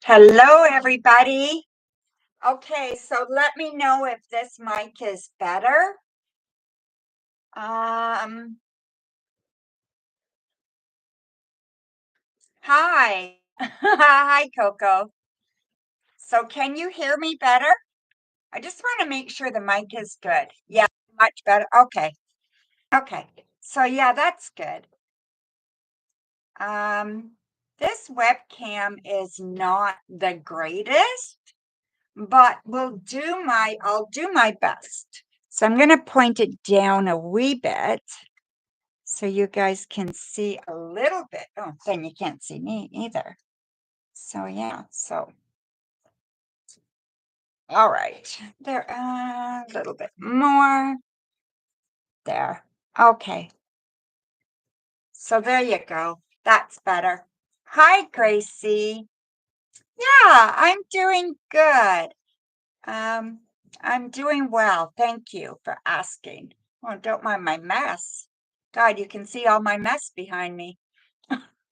Hello, everybody. Okay, so let me know if this mic is better. Hi. Hi, Coco. So can you hear me better? I just want to make sure the mic is good. Yeah, much better. Okay. Okay. So yeah, that's good. This webcam is not the greatest, but I'll do my best. So I'm going to point it down a wee bit so you guys can see a little bit. Oh, then you can't see me either. So yeah, all right. There, a little bit more. There. Okay. So there you go. That's better. Hi, Gracie. Yeah, I'm doing good. Um, I'm doing well. Thank you for asking. Oh, don't mind my mess. God, you can see all my mess behind me.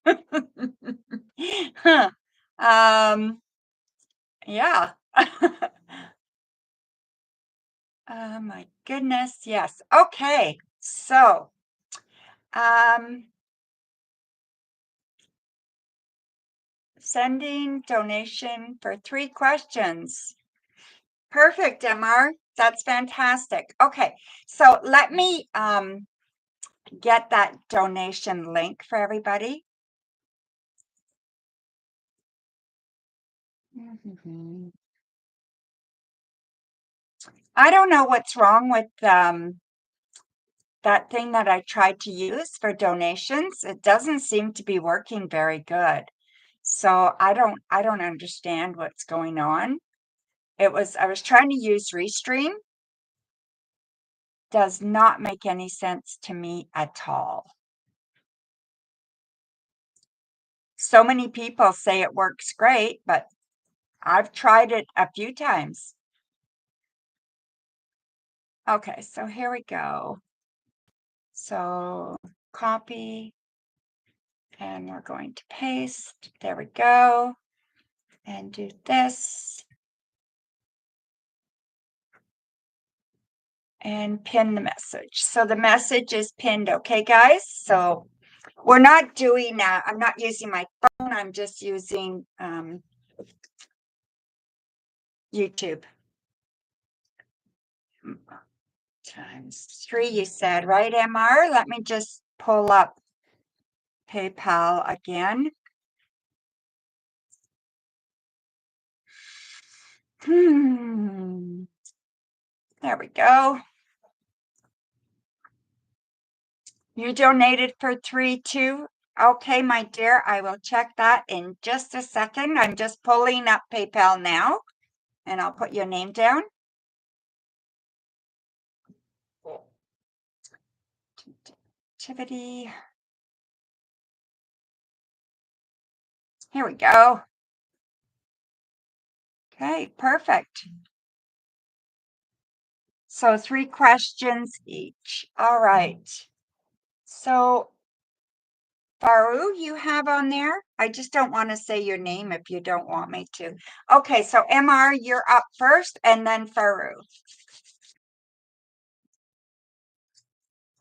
Huh. Yeah. Oh my goodness. Yes. Okay. So, um, sending donation for 3 questions. Perfect, MR. That's fantastic. Okay. So let me get that donation link for everybody. I don't know what's wrong with that thing that I tried to use for donations. It doesn't seem to be working very good. So I don't understand what's going on. I was trying to use Restream. Does not make any sense to me at all. So many people say it works great, but I've tried it a few times. Okay, so here we go. So copy, and we're going to paste. There we go. And do this. And pin the message. So the message is pinned. Okay, guys. So we're not doing that. I'm not using my phone. I'm just using YouTube. Times 3, you said, right, MR? Let me just pull up PayPal again. There we go. You donated for 3 too? Okay, my dear, I will check that in just a second. I'm just pulling up PayPal now, and I'll put your name down. Activity. Here we go. Okay, perfect. So 3 questions each. All right. So Faru, you have on there? I just don't want to say your name if you don't want me to. Okay, so MR, you're up first, and then Faru.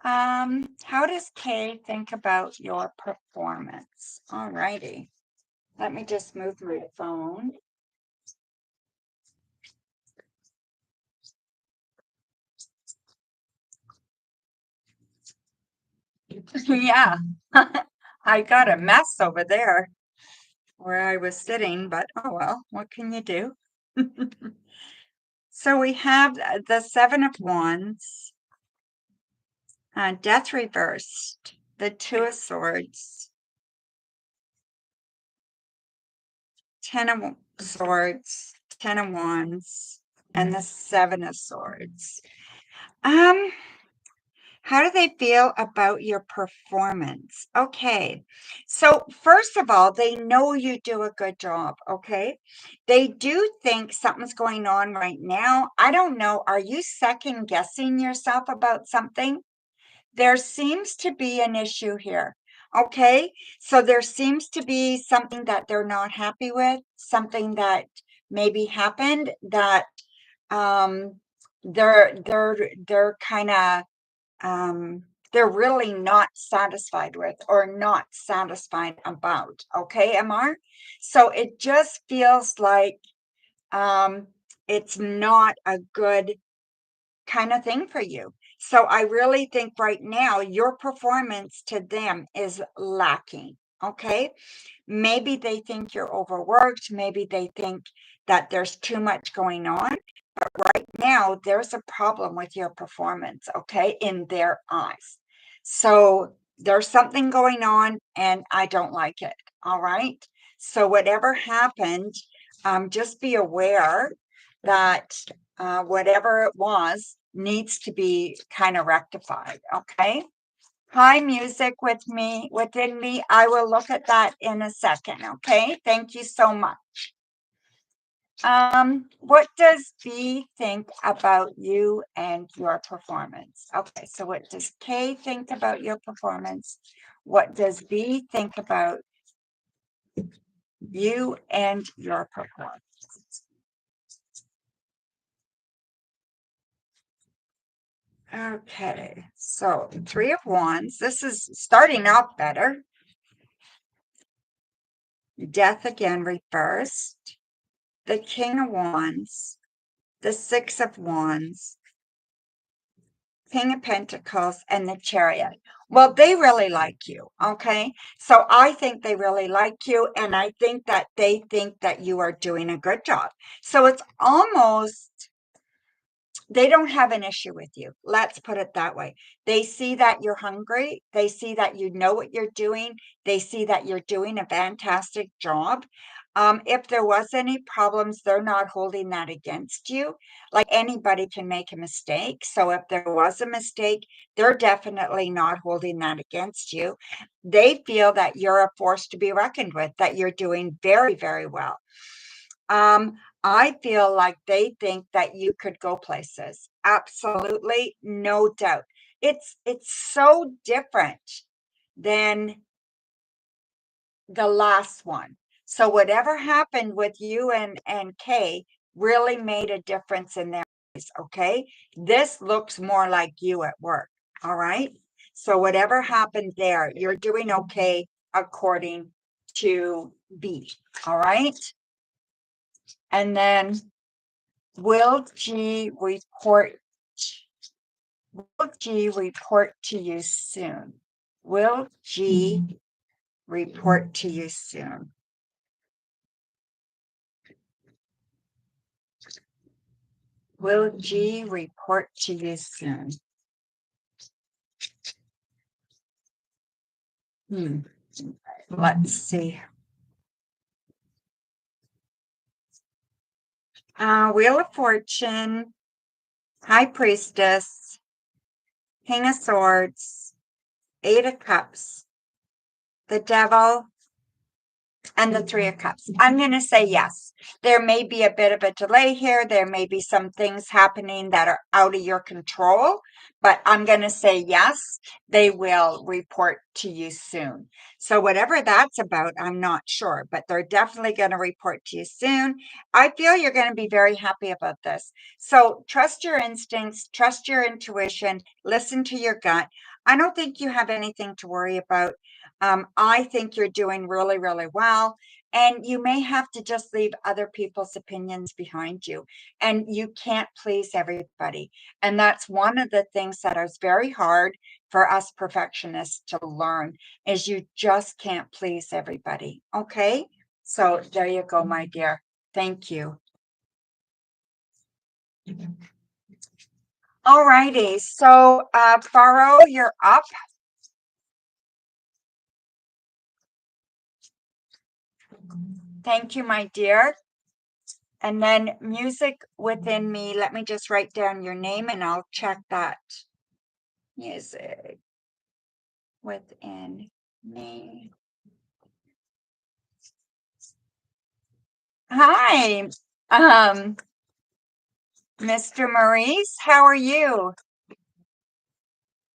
How does Kay think about your performance? All righty. Let me just move my phone. Yeah, I got a mess over there where I was sitting, but oh well, what can you do? So we have the 7 of Wands, Death reversed, the 2 of Swords, 10 of Swords, 10 of Wands, and the 7 of Swords. How do they feel about your performance? Okay. So first of all, they know you do a good job, okay? They do think something's going on right now. I don't know. Are you second guessing yourself about something? There seems to be an issue here. Okay, so there seems to be something that they're not happy with, something that maybe happened that um they're kind of um they're really not satisfied with or not satisfied about. Okay, Amar? So it just feels like um it's not a good kind of thing for you. So I really think right now your performance to them is lacking. Okay. Maybe they think you're overworked. Maybe they think that there's too much going on. But right now, there's a problem with your performance, okay, in their eyes. So there's something going on, and I don't like it. All right. So whatever happened, just be aware that whatever it was needs to be kind of rectified. Okay. Hi, music within me. I will look at that in a second. Okay. Thank you so much. What does B think about you and your performance? Okay, so what does K think about your performance? What does B think about you and your performance? Okay, so Three of Wands. This is starting out better. Death again reversed. The King of Wands. The Six of Wands. King of Pentacles and the Chariot. Well, they really like you. Okay. So I think they really like you. And I think that they think that you are doing a good job. So it's almost they don't have an issue with you. Let's put it that way. They see that you're hungry. They see that you know what you're doing. They see that you're doing a fantastic job. If there was any problems, they're not holding that against you. Like anybody can make a mistake. So if there was a mistake, they're definitely not holding that against you. They feel that you're a force to be reckoned with, that you're doing very, very well. Um, I feel like they think that you could go places. Absolutely, no doubt. It's so different than the last one. So whatever happened with you and Kay really made a difference in their eyes, okay? This looks more like you at work, all right? So whatever happened there, you're doing okay according to B, all right? And then will G report to you soon? Will G report to you soon? Will G report to you soon? Let's see. Wheel of Fortune, High Priestess, King of Swords, Eight of Cups, the Devil, and the Three of Cups. I'm going to say yes. There may be a bit of a delay here. There may be some things happening that are out of your control, but I'm going to say yes. They will report to you soon. So whatever that's about, I'm not sure, but they're definitely going to report to you soon. I feel you're going to be very happy about this. So trust your instincts, trust your intuition, listen to your gut. I don't think you have anything to worry about. I think you're doing really, really well. And you may have to just leave other people's opinions behind you. And you can't please everybody. And that's one of the things that is very hard for us perfectionists to learn is you just can't please everybody. Okay. So there you go, my dear. Thank you. All righty. So, Faro, you're up. Thank you, my dear. And then music within me, let me just write down your name and I'll check that. Music within me. Hi, um, Mr. Maurice, how are you?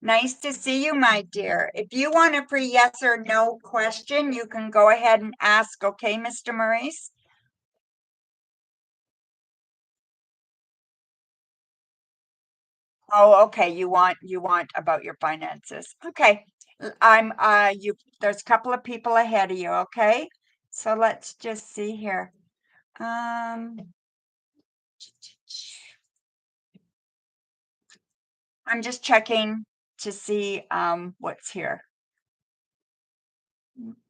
Nice to see you, my dear. If you want a free yes or no question, you can go ahead and ask, okay, Mr. Maurice? Oh, okay. You want about your finances. Okay. I'm you there's a couple of people ahead of you, okay? So let's just see here. Um I'm just checking to see what's here.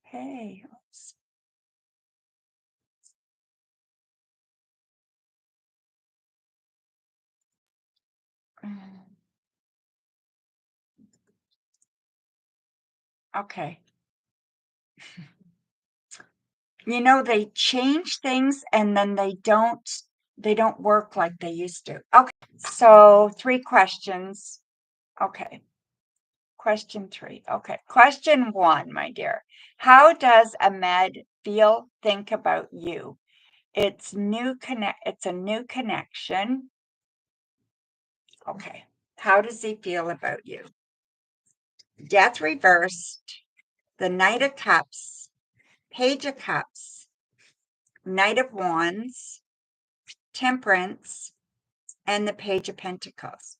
Okay. Oops. Okay. You know, they change things and then they don't work like they used to. Okay. So 3 questions. Okay. Question 3. Okay. Question 1, my dear. How does Ahmed feel, think about you? It's a new connection. Okay. How does he feel about you? Death reversed, the Knight of Cups, Page of Cups, Knight of Wands, Temperance, and the Page of Pentacles.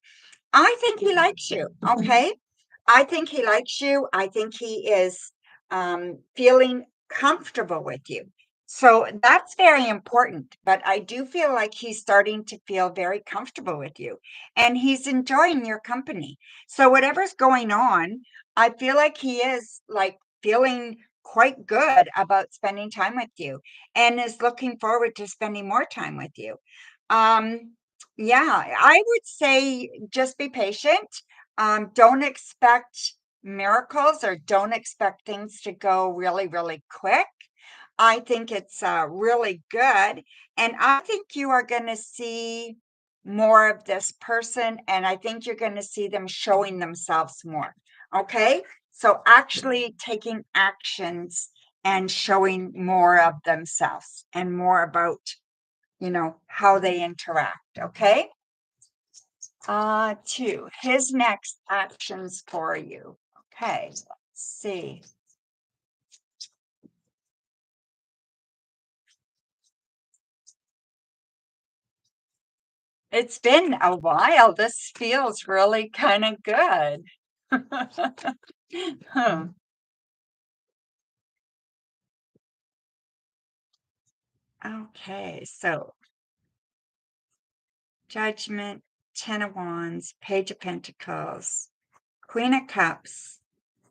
I think he likes you. Okay. I think he likes you. I think he is feeling comfortable with you. So that's very important. But I do feel like he's starting to feel very comfortable with you and he's enjoying your company. So whatever's going on, I feel like he is like feeling quite good about spending time with you and is looking forward to spending more time with you. Um, yeah, I would say just be patient. Don't expect miracles or don't expect things to go really, really quick. I think it's really good. And I think you are going to see more of this person. And I think you're going to see them showing themselves more. Okay. So actually taking actions and showing more of themselves and more about, how they interact. Okay. 2, his next actions for you. Okay, let's see. It's been a while. This feels really kind of good. Hmm. Okay, so Judgment, Ten of Wands, Page of Pentacles, Queen of Cups,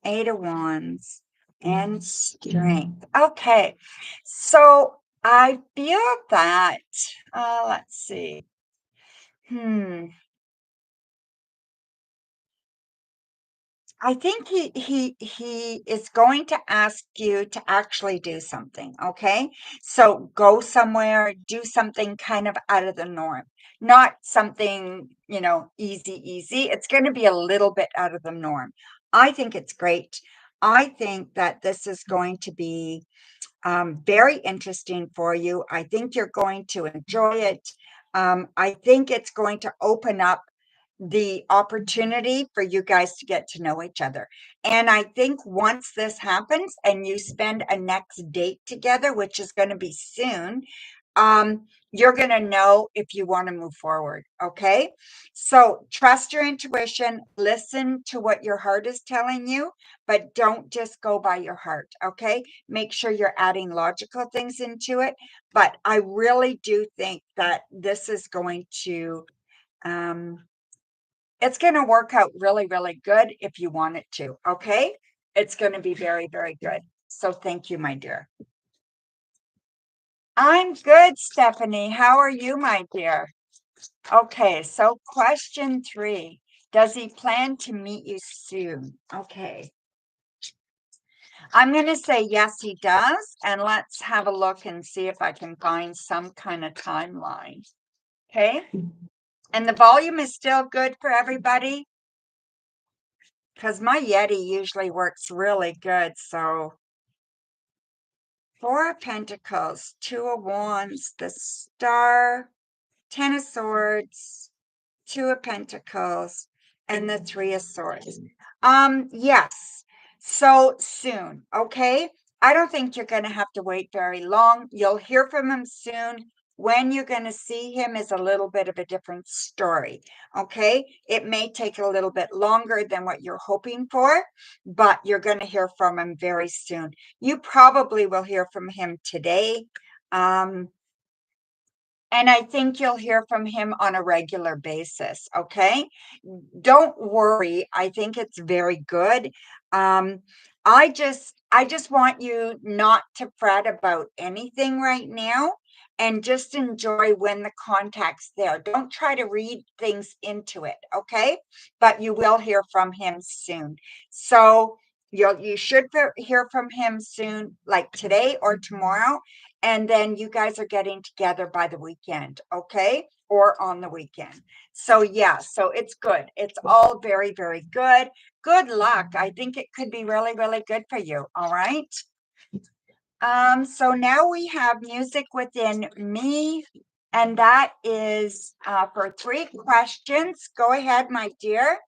Eight of Wands, and Strength. Okay, so I feel that, let's see. Hmm. I think he is going to ask you to actually do something, okay? So go somewhere, do something kind of out of the norm. Not something, easy. It's going to be a little bit out of the norm. I think it's great. I think that this is going to be very interesting for you. I think you're going to enjoy it. I think it's going to open up the opportunity for you guys to get to know each other. And I think once this happens and you spend a next date together, which is going to be soon, you're going to know if you want to move forward. Okay. So trust your intuition, listen to what your heart is telling you, but don't just go by your heart. Okay. Make sure you're adding logical things into it. But I really do think that this is going to, um, it's going to work out really, really good if you want it to. Okay. It's going to be very, very good. So thank you, my dear. I'm good, Stephanie. How are you, my dear? Okay. So question 3, does he plan to meet you soon? Okay. I'm going to say yes, he does. And let's have a look and see if I can find some kind of timeline. Okay. And the volume is still good for everybody because my Yeti usually works really good. So 4 of Pentacles, 2 of Wands, the Star, 10 of Swords, 2 of Pentacles, and the Three of Swords. Yes. So soon, okay? I don't think you're going to have to wait very long. You'll hear from him soon. When you're going to see him is a little bit of a different story, okay? It may take a little bit longer than what you're hoping for, but you're going to hear from him very soon. You probably will hear from him today. And I think you'll hear from him on a regular basis, okay? Don't worry. I think it's very good. Um, I just want you not to fret about anything right now and just enjoy when the contact's there. Don't try to read things into it, okay? But you will hear from him soon. So you should hear from him soon, like today or tomorrow, and then you guys are getting together by the weekend, okay? Or on the weekend. So yeah, so it's good. It's all very, very good. Good luck. I think it could be really, really good for you. All right. So now we have music within me, and that is for 3 questions. Go ahead, my dear.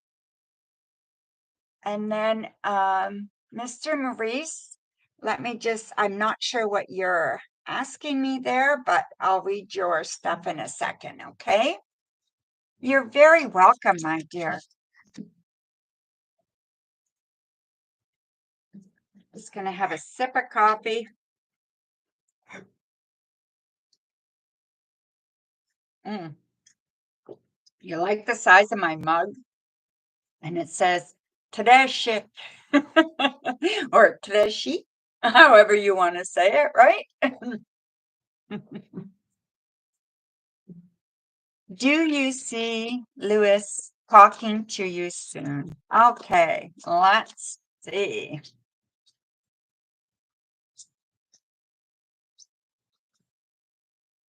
And then Mr. Maurice, I'm not sure what you're asking me there, but I'll read your stuff in a second, okay? You're very welcome, my dear. Just gonna have a sip of coffee. Mm. You like the size of my mug? And it says Tedeschi or Tedeschi, however you want to say it, right? Do you see Lewis talking to you soon? Okay, let's see.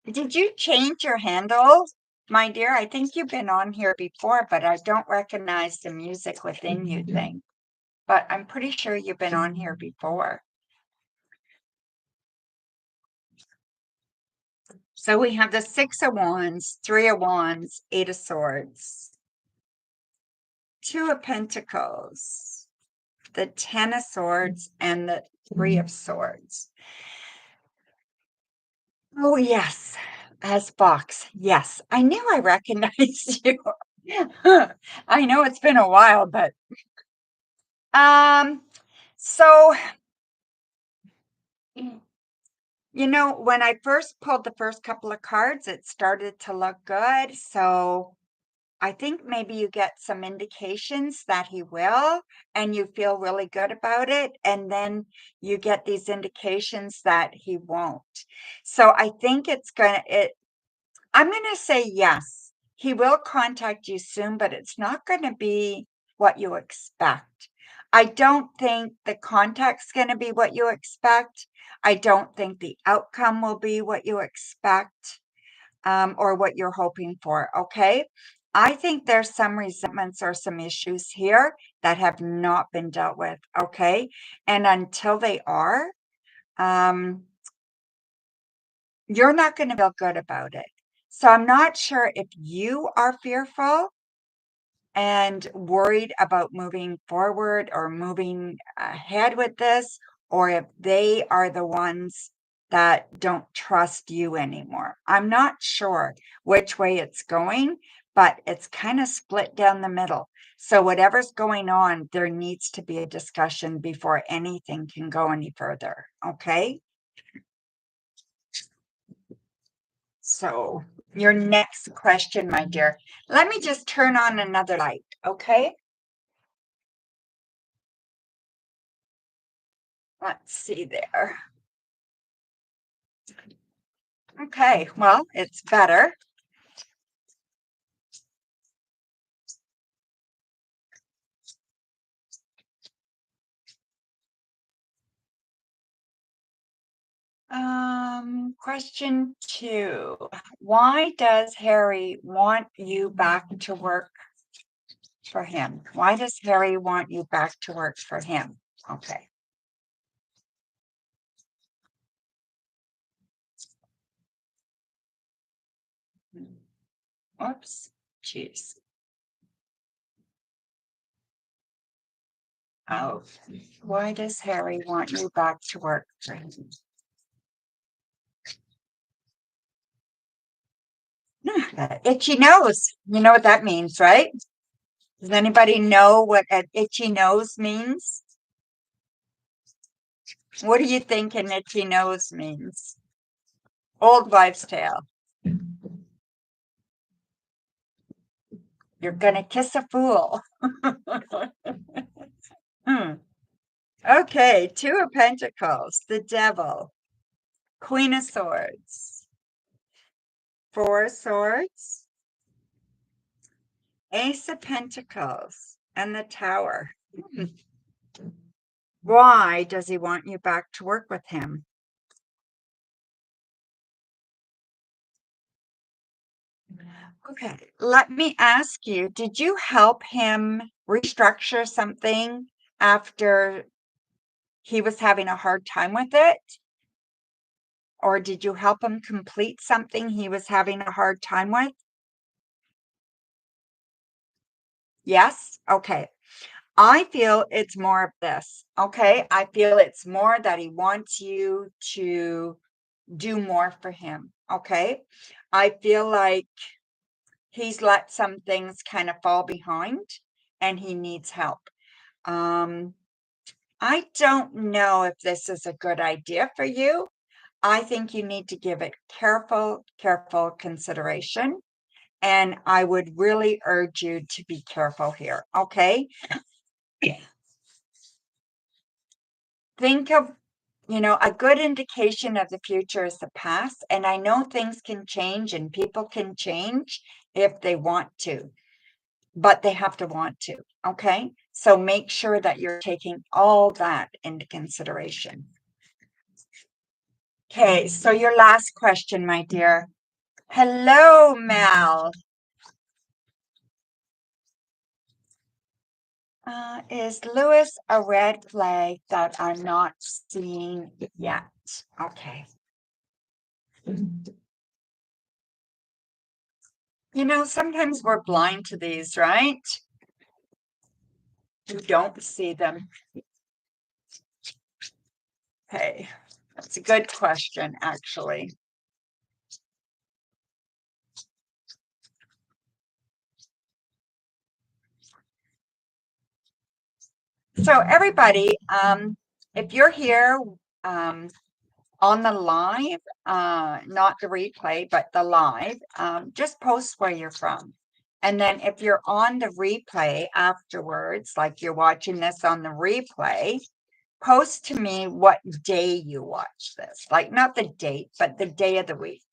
Did you change your handle, my dear? I think you've been on here before, but I don't recognize the music within you thing. But I'm pretty sure you've been on here before. So we have the Six of Wands, Three of Wands, Eight of Swords, Two of Pentacles, the Ten of Swords, and the Three of Swords. Oh, yes, as Fox. Yes, I knew I recognized you. I know it's been a while, but so when I first pulled the first couple of cards, it started to look good. So I think maybe you get some indications that he will, and you feel really good about it. And then you get these indications that he won't. So I think I'm going to say yes. He will contact you soon, but it's not going to be what you expect. I don't think the contact's going to be what you expect. I don't think the outcome will be what you expect, or what you're hoping for. Okay. I think there's some resentments or some issues here that have not been dealt with. Okay. And until they are, um, you're not going to feel good about it. So I'm not sure if you are fearful and worried about moving forward or moving ahead with this, or if they are the ones that don't trust you anymore. I'm not sure which way it's going, but it's kind of split down the middle. So whatever's going on, there needs to be a discussion before anything can go any further. Okay. So your next question, my dear, let me just turn on another light, okay? Let's see there. Okay, well, it's better. Question 2. Why does Harry want you back to work for him? Why does Harry want you back to work for him? Okay. Oops. Jeez. Oh, why does Harry want you back to work? Itchy nose. You know what that means, right? Does anybody know what an itchy nose means? What do you think an itchy nose means? Old wives' tale. You're gonna kiss a fool. Hmm. Okay, Two of Pentacles, the Devil, Queen of Swords, Four of Swords, Ace of Pentacles, and the Tower. Hmm. Why does he want you back to work with him? Okay, let me ask you, did you help him restructure something after he was having a hard time with it? Or did you help him complete something he was having a hard time with? Yes? Okay. I feel it's more of this. Okay. I feel it's more that he wants you to do more for him. Okay. I feel like he's let some things kind of fall behind and he needs help. Um, I don't know if this is a good idea for you. I think you need to give it careful consideration. And I would really urge you to be careful here. Okay. Think of, a good indication of the future is the past. And I know things can change and people can change if they want to, but they have to want to. Okay. So make sure that you're taking all that into consideration. Okay. So your last question, my dear. Hello, Mel. Is Lewis a red flag that I'm not seeing yet? Okay. Sometimes we're blind to these, right? We don't see them. Hey, that's a good question, actually. So everybody, if you're here on the live, not the replay, but the live, just post where you're from. And then if you're on the replay afterwards, like you're watching this on the replay, post to me what day you watch this. Like not the date, but the day of the week.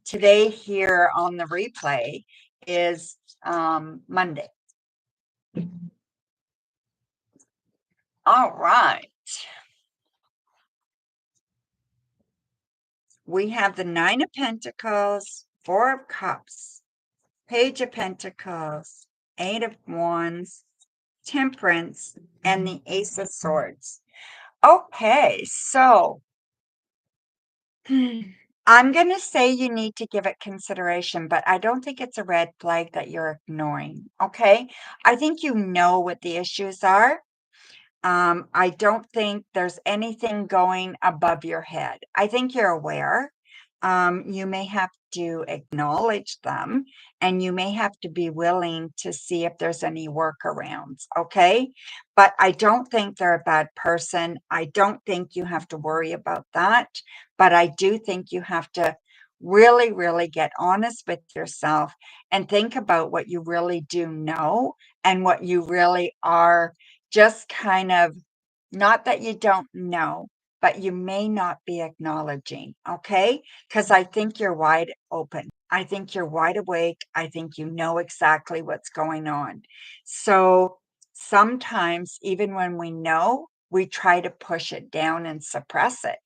Today here on the replay is Monday. All right. We have the Nine of Pentacles, Four of Cups, Page of Pentacles, Eight of Wands, Temperance, and the Ace of Swords. Okay, so I'm going to say you need to give it consideration, but I don't think it's a red flag that you're ignoring. Okay, I think you know what the issues are. I don't think there's anything going above your head. I think you're aware. You may have to acknowledge them and you may have to be willing to see if there's any workarounds. Okay. But I don't think they're a bad person. I don't think you have to worry about that. But I do think you have to really get honest with yourself and think about what you really do know and what you really are just kind of, not that you don't know, but you may not be acknowledging, okay? Because I think you're wide open. I think you're wide awake. I think you know exactly what's going on. So sometimes, even when we know, we try to push it down and suppress it.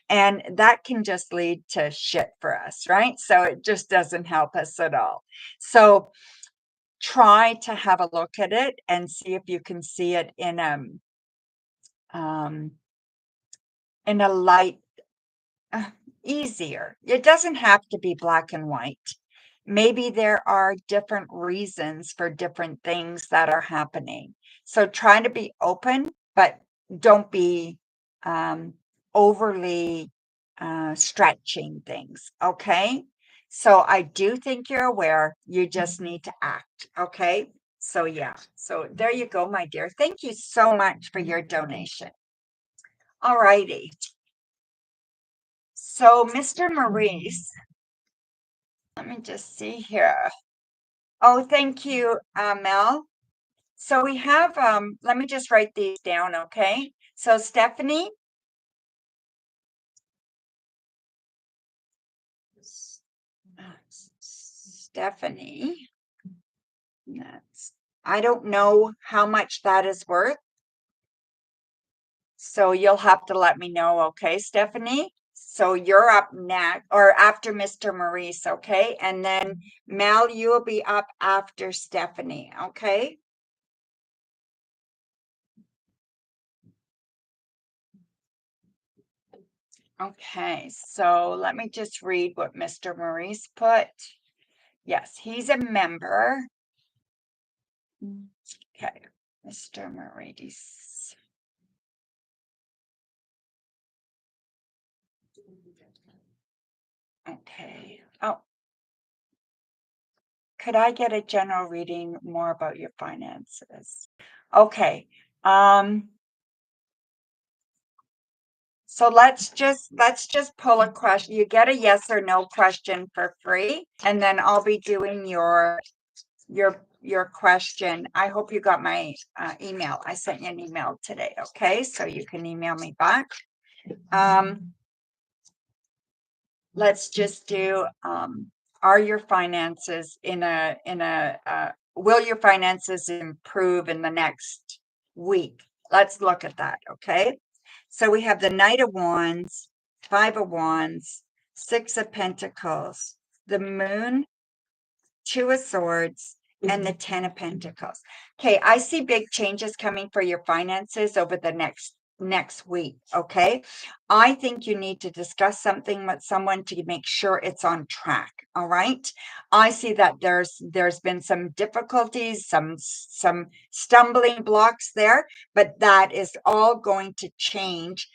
And that can just lead to shit for us, right? So it just doesn't help us at all. So try to have a look at it and see if you can see it um, in a light, uh, easier. It doesn't have to be black and white. Maybe there are different reasons for different things that are happening. So try to be open but don't be overly stretching things. Okay. So I do think you're aware. You just need to act. Okay. So yeah. So there you go, my dear. Thank you so much for your donation. All righty. So Mr. Maurice, let me just see here. Oh, thank you, Mel. So we have, let me just write these down, okay? So Stephanie, Stephanie, that's, I don't know how much that is worth. So you'll have to let me know, okay, Stephanie? So you're up next or after Mr. Maurice, okay? And then Mel, you will be up after Stephanie, okay? Okay, so let me just read what Mr. Maurice put. Yes, he's a member. Okay, Mr. Maurice. Okay. Oh, could I get a general reading more about your finances? Okay. So let's just pull a question. You get a yes or no question for free, and then I'll be doing your question. I hope you got my email. I sent you an email today. Okay, so you can email me back. Let's just do are your finances will your finances improve in the next week? Let's look at that. Okay, so we have the Knight of Wands, Five of Wands, Six of Pentacles, the Moon, Two of Swords, and the Ten of Pentacles. Okay, I see big changes coming for your finances over the next week. Okay, I think you need to discuss something with someone to make sure it's on track. All right, I see that there's been some difficulties, some stumbling blocks there, but that is all going to change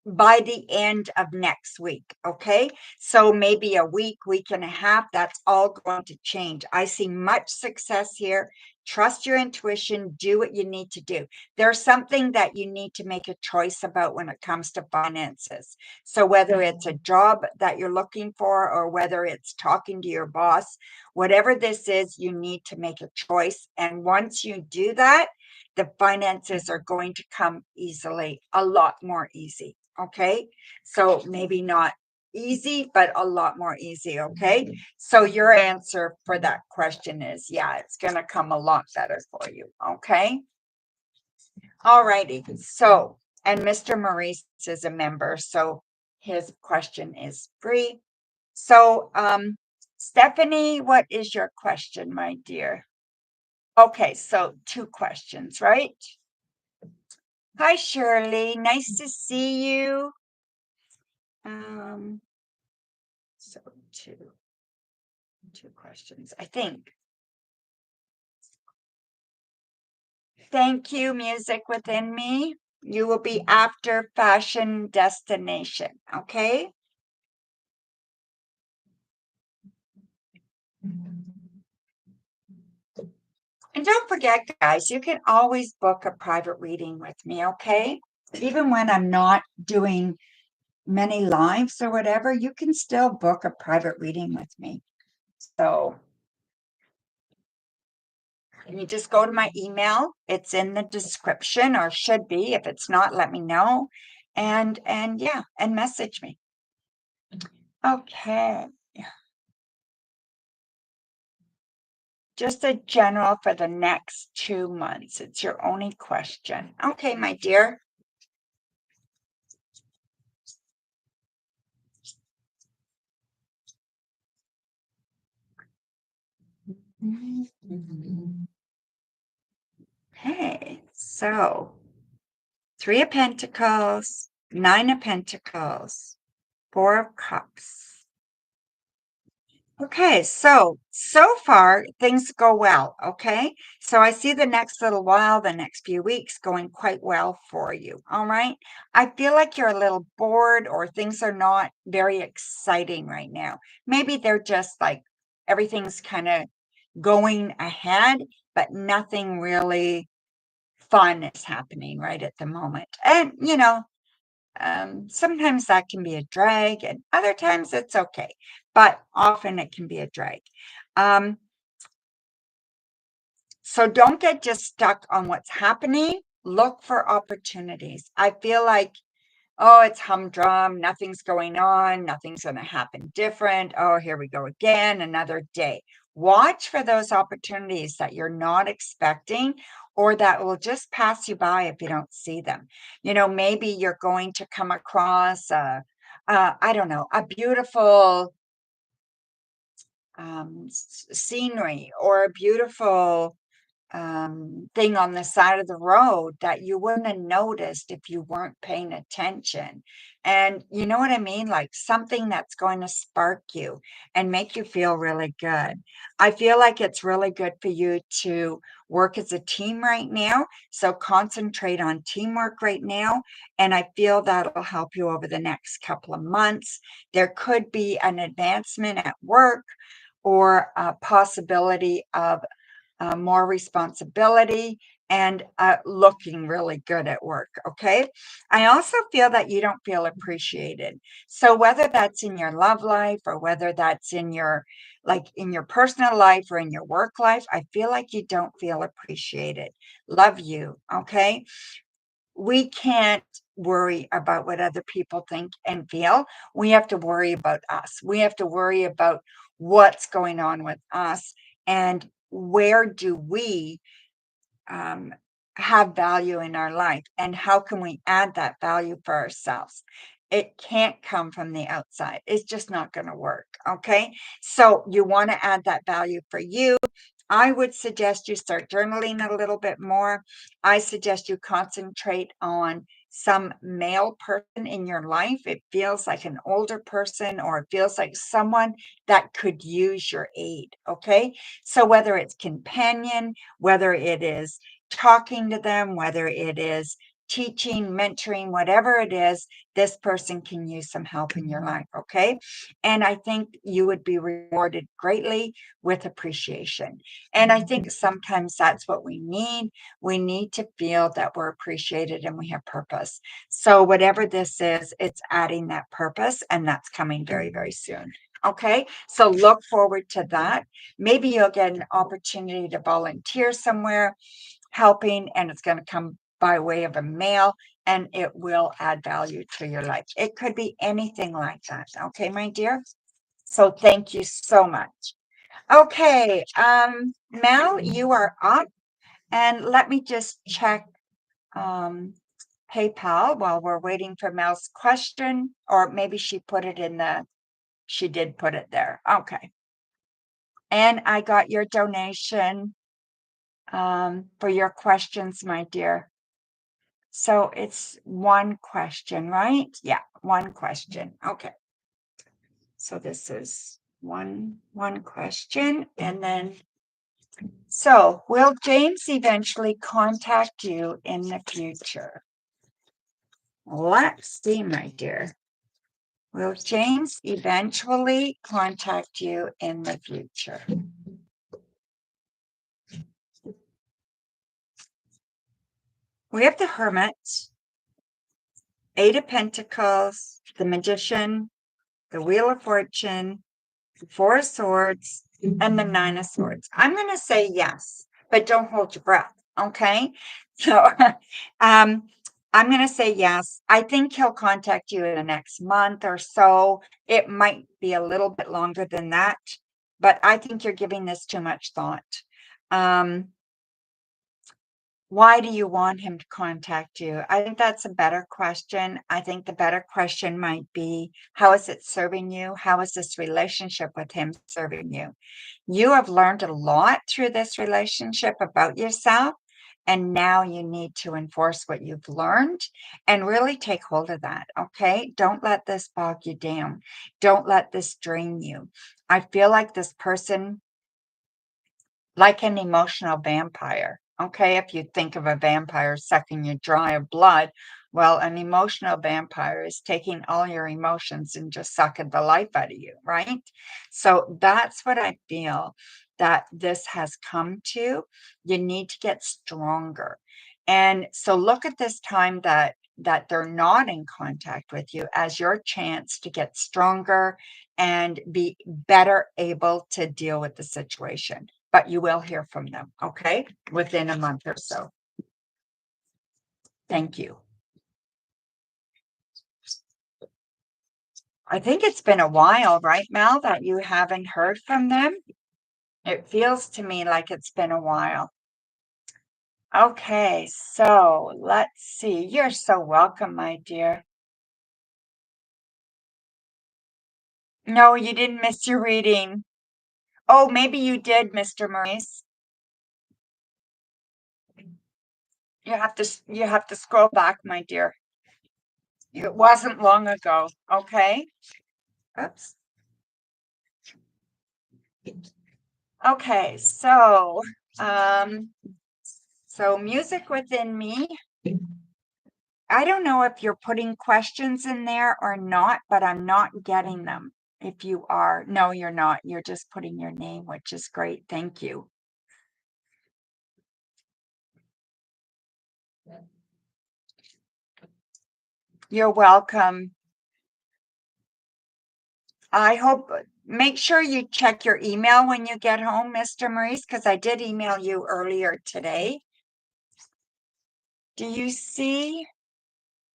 by the end of next week. Okay. So maybe a week and a half, that's all going to change. I see much success here. Trust your intuition, do what you need to do. There's something that you need to make a choice about when it comes to finances. So whether it's a job that you're looking for or whether it's talking to your boss, whatever this is, you need to make a choice. And once you do that, the finances are going to come easily, a lot more easy. Okay. So maybe not easy, but a lot more easy. Okay. So your answer for that question is, yeah, it's going to come a lot better for you. Okay. All righty. So, and Mr. Maurice is a member, so his question is free. So, Stephanie, what is your question, my dear? Okay. So 2 questions, right? Hi, Shirley. Nice to see you. So two questions, I think. Thank you, music within me. You will be after fashion destination, okay? And don't forget, guys, you can always book a private reading with me, okay? Even when I'm not doing many lives or whatever, you can still book a private reading with me. So you just go to my email. It's in the description, or should be. If it's not, let me know. And yeah, and message me. Okay. Just a general for the next 2 months. It's your only question. Okay, my dear. Okay, so 3 of Pentacles, 9 of Pentacles, 4 of Cups. Okay, so far things go well, okay? So I see the next little while, the next few weeks going quite well for you, all right? I feel like you're a little bored or things are not very exciting right now. Maybe they're just like everything's kind of going ahead, but nothing really fun is happening right at the moment. And, sometimes that can be a drag, and other times it's okay, but often it can be a drag. Um, so don't get just stuck on what's happening. Look for opportunities. I feel like, oh, it's humdrum. Nothing's going on. Nothing's going to happen different. Oh, here we go again, another day. Watch for those opportunities that you're not expecting or that will just pass you by if you don't see them. Maybe you're going to come across I don't know, a beautiful scenery or a beautiful thing on the side of the road that you wouldn't have noticed if you weren't paying attention. And you know what I mean? Like something that's going to spark you and make you feel really good. I feel like it's really good for you to work as a team right now. So concentrate on teamwork right now. And I feel that'll help you over the next couple of months. There could be an advancement at work or a possibility of more responsibility and looking really good at work. Okay. I also feel that you don't feel appreciated. So whether that's in your love life or whether that's in your like in your personal life or in your work life, I feel like you don't feel appreciated. Love you. Okay. We can't worry about what other people think and feel. We have to worry about us. We have to worry about what's going on with us and where do we um, have value in our life and how can we add that value for ourselves. It can't come from the outside. It's just not going to work. Okay. So you want to add that value for you. I would suggest you start journaling a little bit more. I suggest you concentrate on some male person in your life. It feels like an older person or it feels like someone that could use your aid. Okay. So whether it's companion, whether it is talking to them, whether it is teaching, mentoring, whatever it is, this person can use some help in your life. Okay. And I think you would be rewarded greatly with appreciation. And I think sometimes that's what we need. We need to feel that we're appreciated and we have purpose. So, whatever this is, it's adding that purpose, and that's coming very, very soon. Okay, so look forward to that. Maybe you'll get an opportunity to volunteer somewhere helping, and it's going to come by way of a mail, and it will add value to your life. It could be anything like that. Okay, my dear. So thank you so much. Okay, Mel, you are up, and let me just check um, PayPal while we're waiting for Mel's question, or maybe she did put it there. Okay, and I got your donation for your questions, my dear. So it's one question, right? Yeah, one question. Okay. So this is one question, and then so will James eventually contact you in the future? Let's see, my dear. Will James eventually contact you in the future? We have the Hermit, Eight of Pentacles, the Magician, the Wheel of Fortune, the Four of Swords, and the Nine of Swords. I'm going to say yes, but don't hold your breath. Okay. So um, I'm going to say yes. I think he'll contact you in the next month or so. It might be a little bit longer than that, but I think you're giving this too much thought. Um, why do you want him to contact you? I think that's a better question. I think the better question might be, how is it serving you? How is this relationship with him serving you? You have learned a lot through this relationship about yourself, And now you need to enforce what you've learned and really take hold of that. Okay. Don't let this bog you down. Don't let this drain you. I feel like this person, like an emotional vampire. Okay, if you think of a vampire sucking you dry of blood, well, an emotional vampire is taking all your emotions and just sucking the life out of you, right? So that's what I feel that this has come to. You need to get stronger. And so look at this time that they're not in contact with you as your chance to get stronger and be better able to deal with the situation. But you will hear from them, okay? Within a month or so. Thank you. I think it's been a while, right, Mel, that you haven't heard from them? It feels to me like it's been a while. Okay, so let's see. You're so welcome, my dear. No, you didn't miss your reading. Oh, maybe you did, Mr. Maurice. You have to scroll back, my dear. It wasn't long ago, okay? Oops. Okay, um, so music within me. I don't know if you're putting questions in there or not, but I'm not getting them. If you are, no, you're not. You're just putting your name, which is great. Thank you. You're welcome. I hope, make sure you check your email when you get home, Mr. Maurice, because I did email you earlier today. Do you see,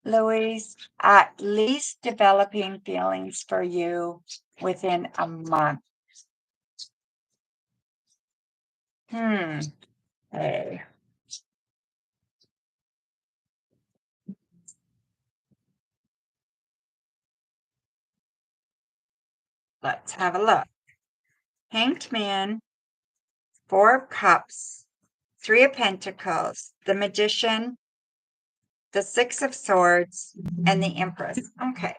Louise, at least developing feelings for you within a month? Hey. Let's have a look. Hanged Man, Four of Cups, Three of Pentacles, the Magician, the Six of Swords, and the Empress. Okay.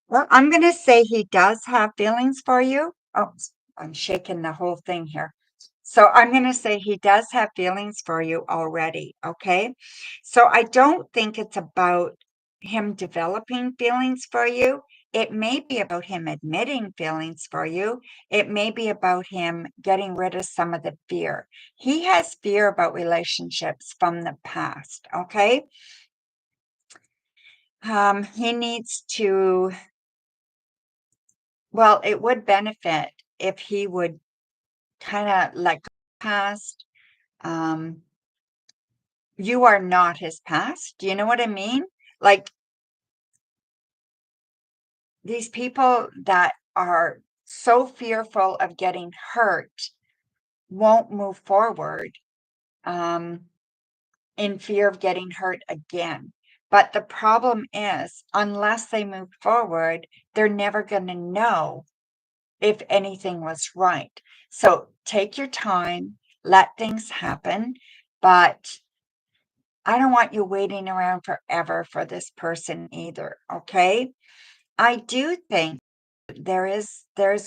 Well, I'm going to say he does have feelings for you. Oh, I'm shaking the whole thing here. So I'm going to say he does have feelings for you already. Okay. So I don't think it's about him developing feelings for you. It may be about him admitting feelings for you. It may be about him getting rid of some of the fear. He has fear about relationships from the past. Okay. He needs to, well, it would benefit if he would kind of like past. Um, you are not his past. Do you know what I mean? Like these people that are so fearful of getting hurt won't move forward in fear of getting hurt again. But the problem is, unless they move forward, they're never going to know if anything was right. So take your time, let things happen, but I don't want you waiting around forever for this person either, okay? I do think there's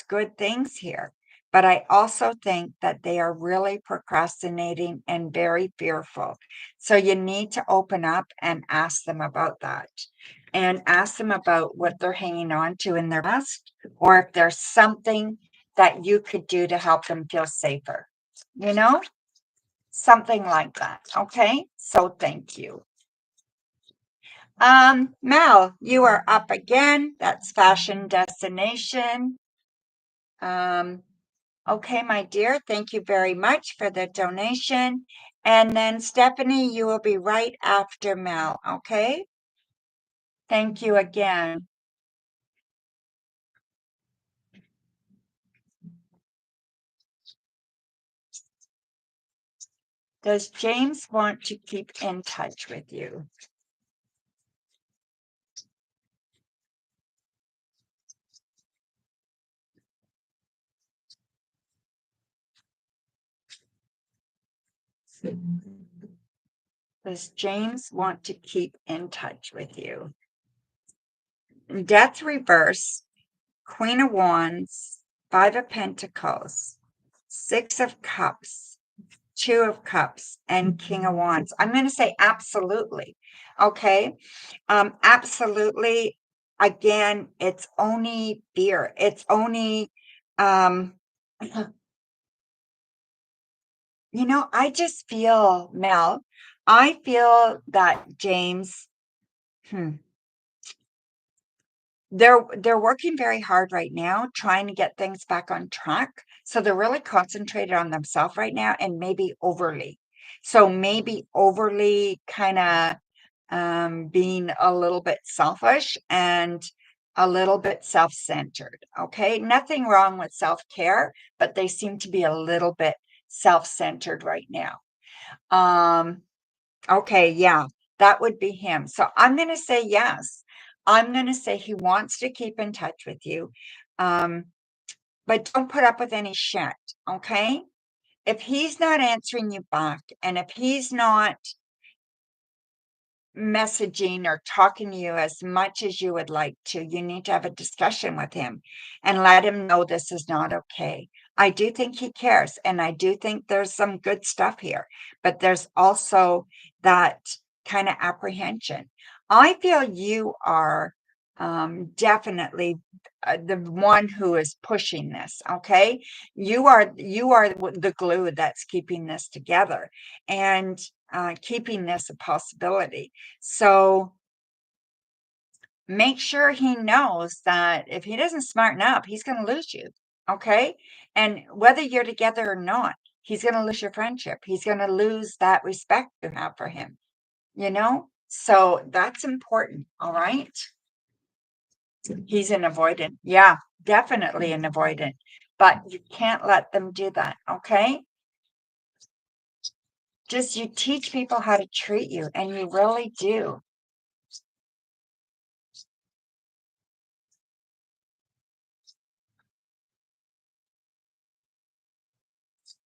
good things here, but I also think that they are really procrastinating and very fearful. So you need to open up and ask them about that. And ask them about what they're hanging on to in their past, or if there's something that you could do to help them feel safer. You know? Something like that. Okay. So thank you. Mel, you are up again. That's Fashion Destination. Okay, my dear, thank you very much for the donation. And then Stephanie, you will be right after Mel. Okay. Thank you again. Does James want to keep in touch with you? Does James want to keep in touch with you? Death reverse, Queen of Wands, Five of Pentacles, Six of Cups, Two of Cups, and King of Wands. I'm going to say absolutely. Okay. Absolutely. Again, it's only fear. It's only, um, I just feel, Mel, I feel that James, hmm, they're working very hard right now trying to get things back on track, so they're really concentrated on themselves right now, and maybe overly kind of being a little bit selfish and a little bit self-centered. Okay, nothing wrong with self-care, but they seem to be a little bit self-centered right now. Okay, yeah, that would be him. So I'm going to say yes. I'm going to say he wants to keep in touch with you. Um, but don't put up with any shit, okay? If he's not answering you back, and if he's not messaging or talking to you as much as you would like to, you need to have a discussion with him and let him know this is not okay. I do think he cares, and I do think there's some good stuff here, but there's also that kind of apprehension. I feel you are definitely the one who is pushing this. Okay, you are the glue that's keeping this together, and keeping this a possibility. So make sure he knows that if he doesn't smarten up, he's going to lose you. Okay. And whether you're together or not, he's going to lose your friendship. He's going to lose that respect you have for him. So that's important. All right. He's an avoidant. Yeah, definitely an avoidant. But you can't let them do that. Okay. Just you teach people how to treat you, and you really do.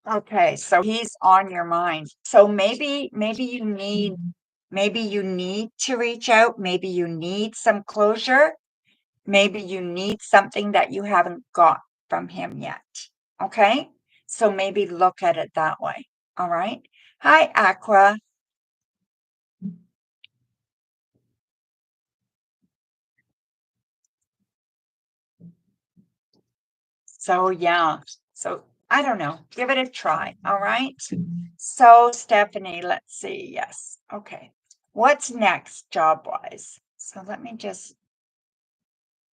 Okay, so he's on your mind. So maybe you need to reach out, maybe you need some closure, maybe you need something that you haven't got from him yet. Okay? So maybe look at it that way. All right? Hi, Aqua. So yeah. So I don't know. Give it a try. All right? So Stephanie, let's see. Yes. Okay. What's next job wise? So let me just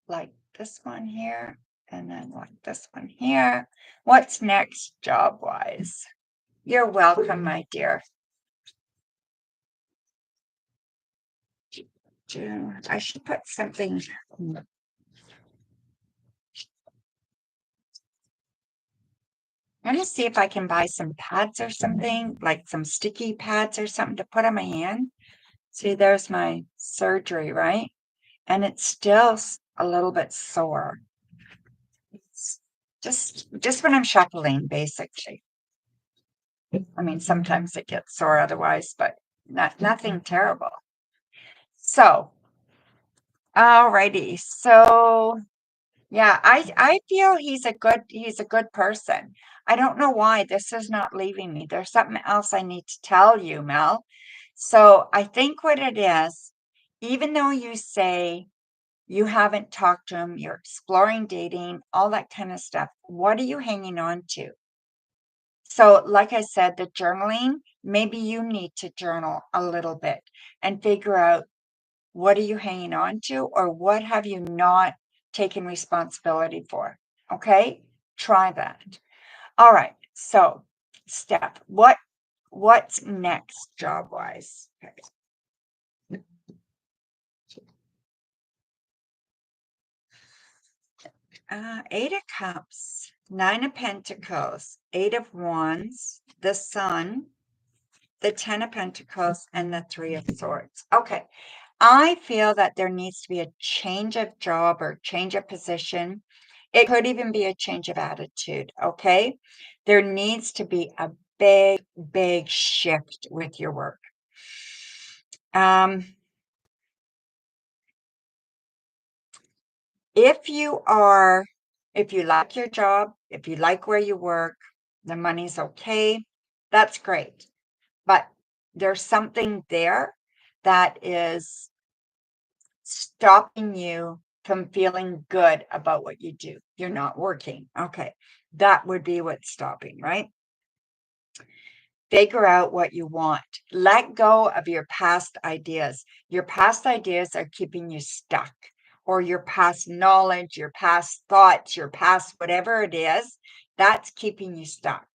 like this one here, and then like this one here. What's next job wise? You're welcome, my dear. I should put something. I'm gonna see if I can buy some pads or something, like some sticky pads or something to put on my hand. See, there's my surgery, right? And it's still a little bit sore. It's just when I'm shuffling, basically. I mean, sometimes it gets sore otherwise, but nothing terrible. So, alrighty. So, yeah, I feel he's a good person. I don't know why this is not leaving me. There's something else I need to tell you, Mel. So, I think what it is, even though you say you haven't talked to him, you're exploring dating, all that kind of stuff, what are you hanging on to? So, like I said, the journaling, maybe you need to journal a little bit and figure out what are you hanging on to, or what have you not taken responsibility for? Okay, try that. All right. So, Steph, what's next job wise? Okay. 8 of Cups, 9 of Pentacles, 8 of Wands, the Sun, the 10 of Pentacles, and the 3 of Swords. Okay. I feel that there needs to be a change of job or change of position. It could even be a change of attitude. Okay. There needs to be a big shift with your work. Um, if you are, if you like your job, if you like where you work, the money's okay, that's great. But there's something there that is stopping you from feeling good about what you do. You're not working. Okay. That would be what's stopping, right? Figure out what you want. Let go of your past ideas. Your past ideas are keeping you stuck, or your past knowledge, your past thoughts, your past whatever it is, that's keeping you stuck.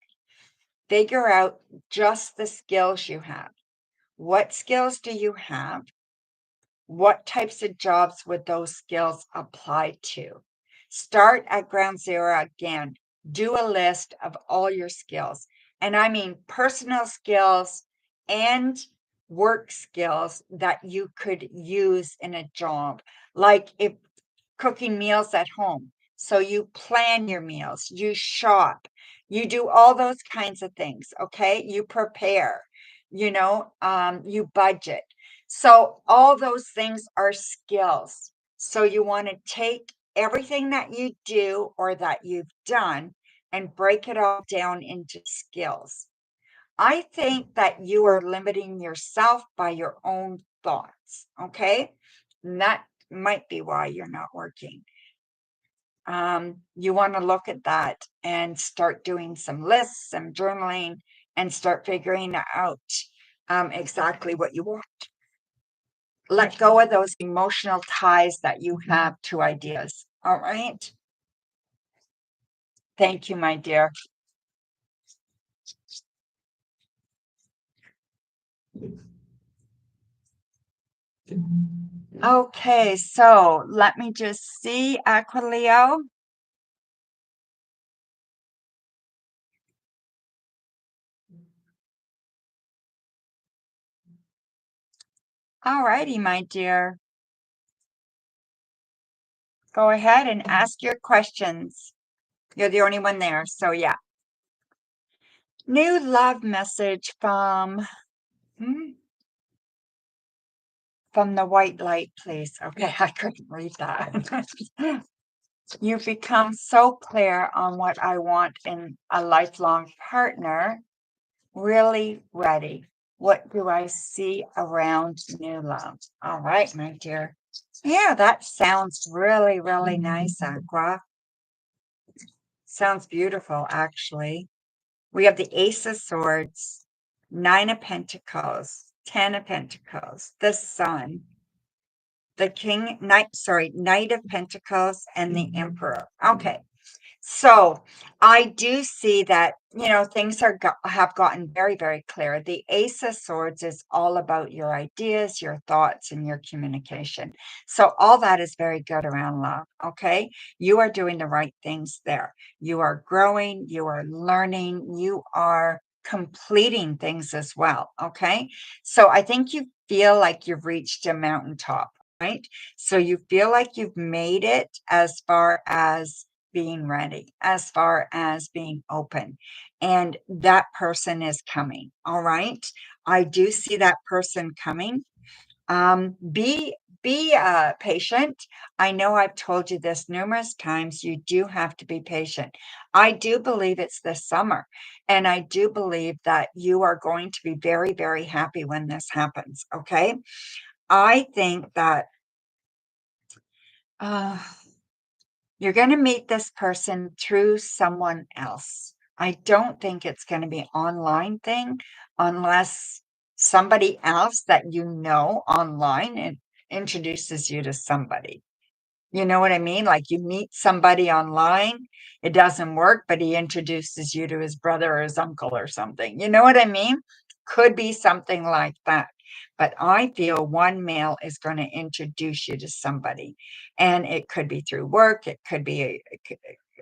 Figure out just the skills you have. What skills do you have? What types of jobs would those skills apply to? Start at ground zero again. Do a list of all your skills. And I mean personal skills and work skills that you could use in a job. Like if cooking meals at home. So you plan your meals, you shop, you do all those kinds of things. Okay. You prepare, you budget. So all those things are skills. So you want to take everything that you do or that you've done and break it all down into skills. I think that you are limiting yourself by your own thoughts. Okay. And that might be why you're not working. You want to look at that and start doing some lists, some journaling, and start figuring out exactly what you want. Let go of those emotional ties that you have to ideas. All right. Thank you, my dear. Okay, so let me just see, Aquileo. All righty, my dear. Go ahead and ask your questions. You're the only one there, so yeah. New love message from from the white light, please. Okay, I couldn't read that. You've become so clear on what I want in a lifelong partner. Really ready. What do I see around new love? All right, my dear. Yeah, that sounds really, really nice, Aqua. Sounds beautiful, actually. We have the Ace of Swords, Nine of Pentacles, Ten of Pentacles, the Sun, the Knight of Pentacles, and the Emperor. Okay. So I do see that, things have gotten very, very clear. The Ace of Swords is all about your ideas, your thoughts, and your communication. So all that is very good around love. Okay. You are doing the right things there. You are growing, you are learning, you are completing things as well. Okay. So I think you feel like you've reached a mountaintop, right? So you feel like you've made it as far as being ready, as far as being open. And that person is coming. All right. I do see that person coming. Be patient. I know I've told you this numerous times. You do have to be patient. I do believe it's this summer, and I do believe that you are going to be very, very happy when this happens. Okay. I think that uh, you're going to meet this person through someone else. I don't think it's going to be an online thing unless somebody else that you know online introduces you to somebody. You know what I mean? Like you meet somebody online, it doesn't work, but he introduces you to his brother or his uncle or something. You know what I mean? Could be something like that. But I feel one male is going to introduce you to somebody, and it could be through work, it could be,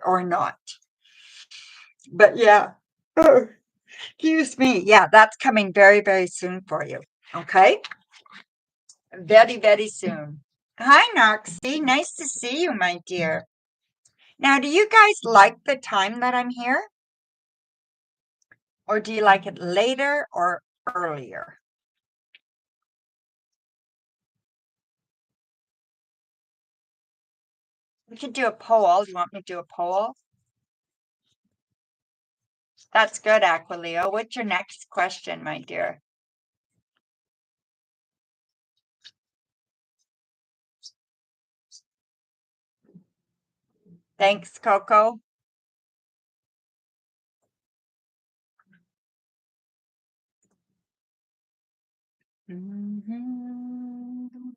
or not. But yeah, oh, excuse me. Yeah, that's coming very, very soon for you. Okay. Very, very soon. Hi, Noxie. Nice to see you, my dear. Now, do you guys like the time that I'm here? Or do you like it later or earlier? We could do a poll. Do you want me to do a poll? That's good, Aquileo. What's your next question, my dear? Thanks, Coco. Mhm.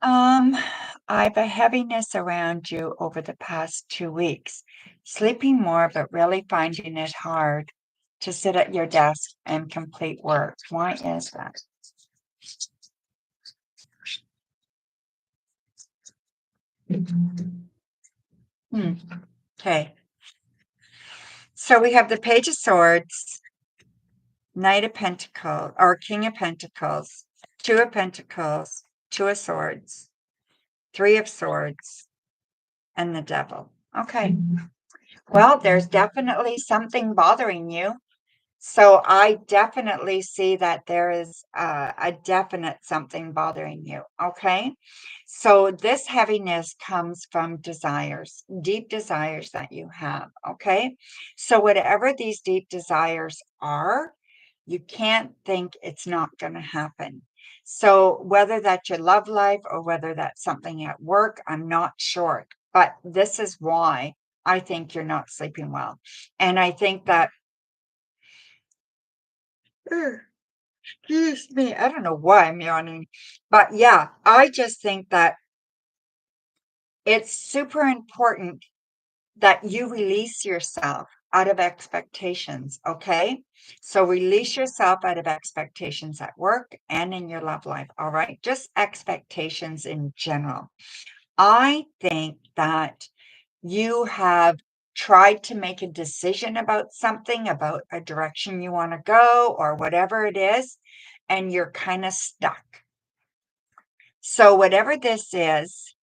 Um, I have a heaviness around you over the past 2 weeks, sleeping more, but really finding it hard to sit at your desk and complete work. Why is that? Hmm. Okay. So we have the Page of Swords, Knight of Pentacles, or King of Pentacles, Two of Pentacles, Two of Swords, Three of Swords, and the Devil. Okay. Well, there's definitely something bothering you. So I definitely see that there is a definite something bothering you. Okay. So this heaviness comes from desires, deep desires that you have. Okay. So whatever these deep desires are, you can't think it's not going to happen. So whether that's your love life or whether that's something at work, I'm not sure. But this is why I think you're not sleeping well. And I think that excuse me. I don't know why I'm yawning, but yeah, I just think that it's super important that you release yourself out of expectations. Okay. So release yourself out of expectations at work and in your love life. All right. Just expectations in general. I think that you have tried to make a decision about something, about a direction you want to go or whatever it is, and you're kind of stuck. So, whatever this is,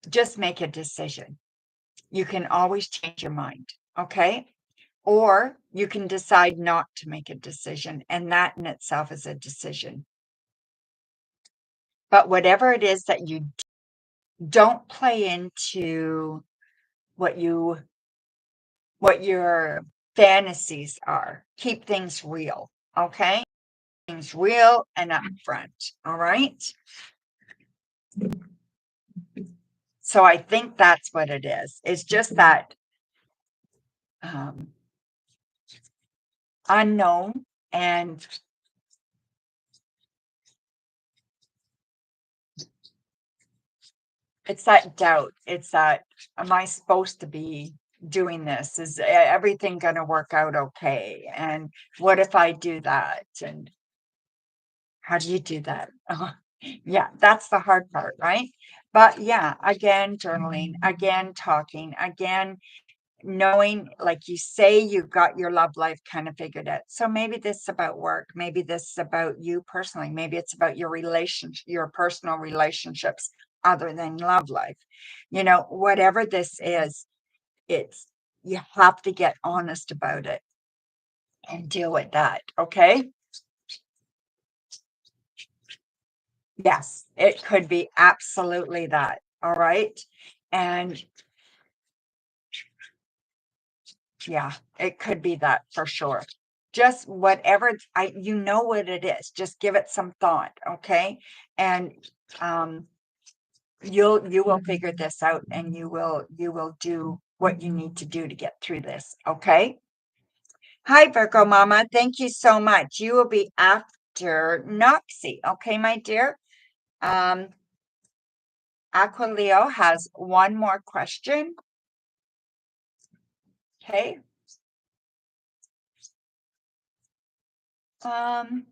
just make a decision. You can always change your mind. Okay. Or you can decide not to make a decision, and that in itself is a decision. But whatever it is that you don't play into what you what your fantasies are. Keep things real, okay? Things real and upfront, all right? So I think that's what it is. It's just that um, unknown, and it's that doubt. It's that, am I supposed to be doing this? Is everything going to work out okay? And what if I do that? And how do you do that? Yeah, that's the hard part, right? But yeah, again, journaling, again, talking, again, knowing, like you say, you've got your love life kind of figured out. So maybe this is about work. Maybe this is about you personally. Maybe it's about your relationship, your personal relationships other than love life. Whatever this is, it's, you have to get honest about it and deal with that. Okay. Yes, it could be absolutely that. All right. And yeah, it could be that for sure. Just whatever you know what it is, just give it some thought, okay? And um you will figure this out, and you will do what you need to do to get through this, okay? Hi, Virgo Mama. Thank you so much. You will be after Noxie, okay, my dear? Um Aquileo has one more question. Okay. Um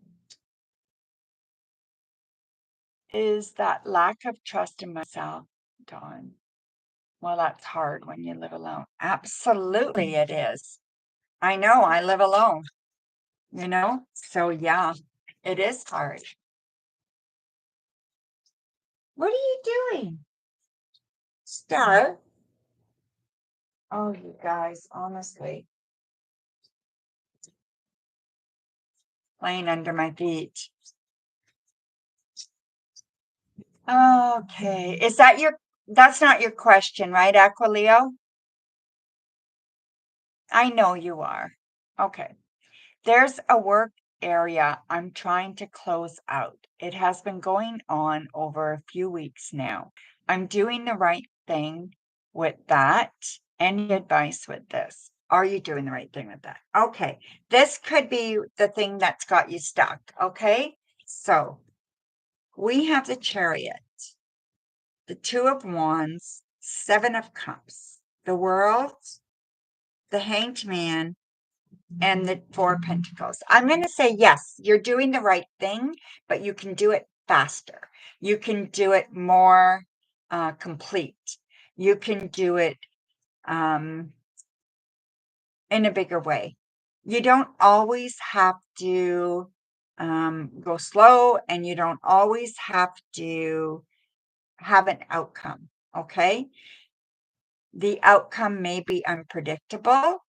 is that lack of trust in myself, Dawn. Well, that's hard when you live alone. Absolutely, it is. I know I live alone, So, yeah, it is hard. What are you doing? Star? Oh, you guys, honestly, playing under my feet. Okay. That's not your question, right, Aquileo? I know you are. Okay. There's a work area I'm trying to close out. It has been going on over a few weeks now. I'm doing the right thing with that. Any advice with this? Are you doing the right thing with that? Okay. This could be the thing that's got you stuck. Okay. So we have the Chariot, the Two of Wands, Seven of Cups, the World, the Hanged Man, and the Four of Pentacles. I'm going to say, yes, you're doing the right thing, but you can do it faster. You can do it more complete. You can do it in a bigger way. You don't always have to go slow, and you don't always have to have an outcome. Okay. The outcome may be unpredictable,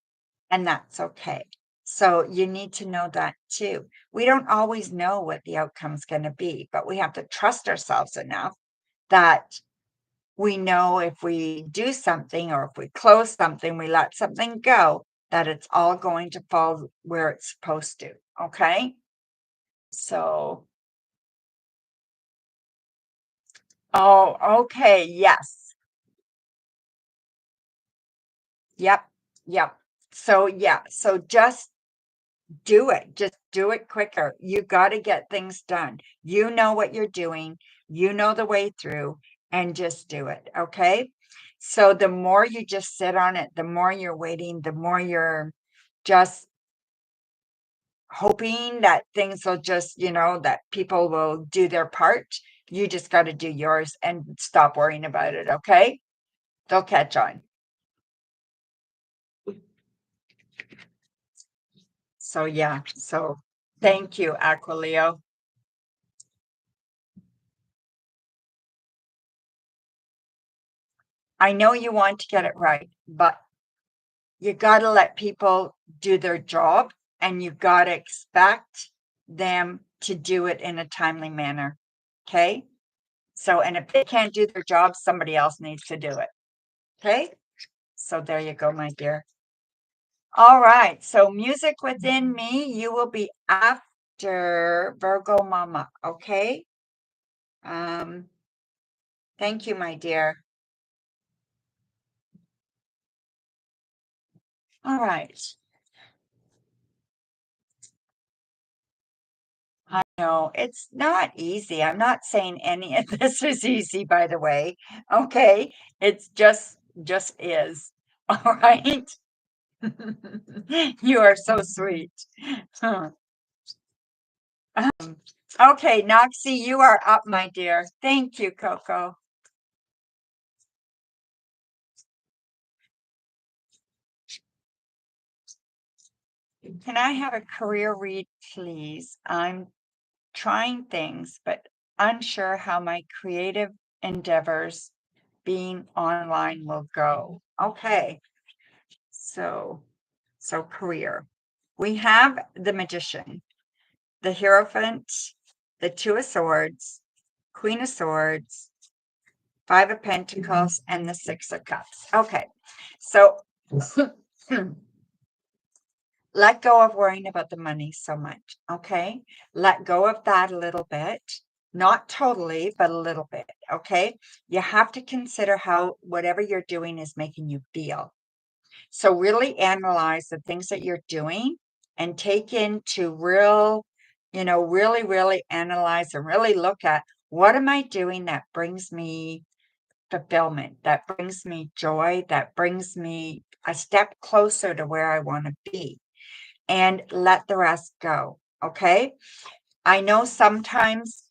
and that's okay. So you need to know that too. We don't always know what the outcome's going to be, but we have to trust ourselves enough that we know if we do something, or if we close something, we let something go, that it's all going to fall where it's supposed to. Okay. So, oh, okay. Yes. Yep. Yep. So, yeah. So just do it. Just do it quicker. You got to get things done. You know what you're doing. You know the way through, and just do it. Okay. So the more you just sit on it, the more you're waiting, the more you're just hoping that things will just, that people will do their part. You just got to do yours and stop worrying about it. Okay. They'll catch on. So, yeah. So thank you, Aquileo. I know you want to get it right, but you got to let people do their job, and you got to expect them to do it in a timely manner. Okay. So, and if they can't do their job, somebody else needs to do it. Okay. So there you go, my dear. All right. So music within me, you will be after Virgo Mama. Okay. Um, thank you, my dear. All right. I know it's not easy. I'm not saying any of this is easy, by the way. Okay. It's just is. All right. You are so sweet. Huh. Okay, Noxie, you are up, my dear. Thank you, Coco. Can I have a career read, please? I'm trying things, but unsure how my creative endeavors being online will go. Okay. So career. We have the Magician, the Hierophant, the Two of Swords, Queen of Swords, Five of Pentacles, and the Six of Cups. Okay. So let go of worrying about the money so much. Okay. Let go of that a little bit. Not totally, but a little bit. Okay. You have to consider how whatever you're doing is making you feel. So really analyze the things that you're doing, and take into really analyze and really look at, what am I doing that brings me fulfillment, that brings me joy, that brings me a step closer to where I want to be, and let the rest go. Okay. I know sometimes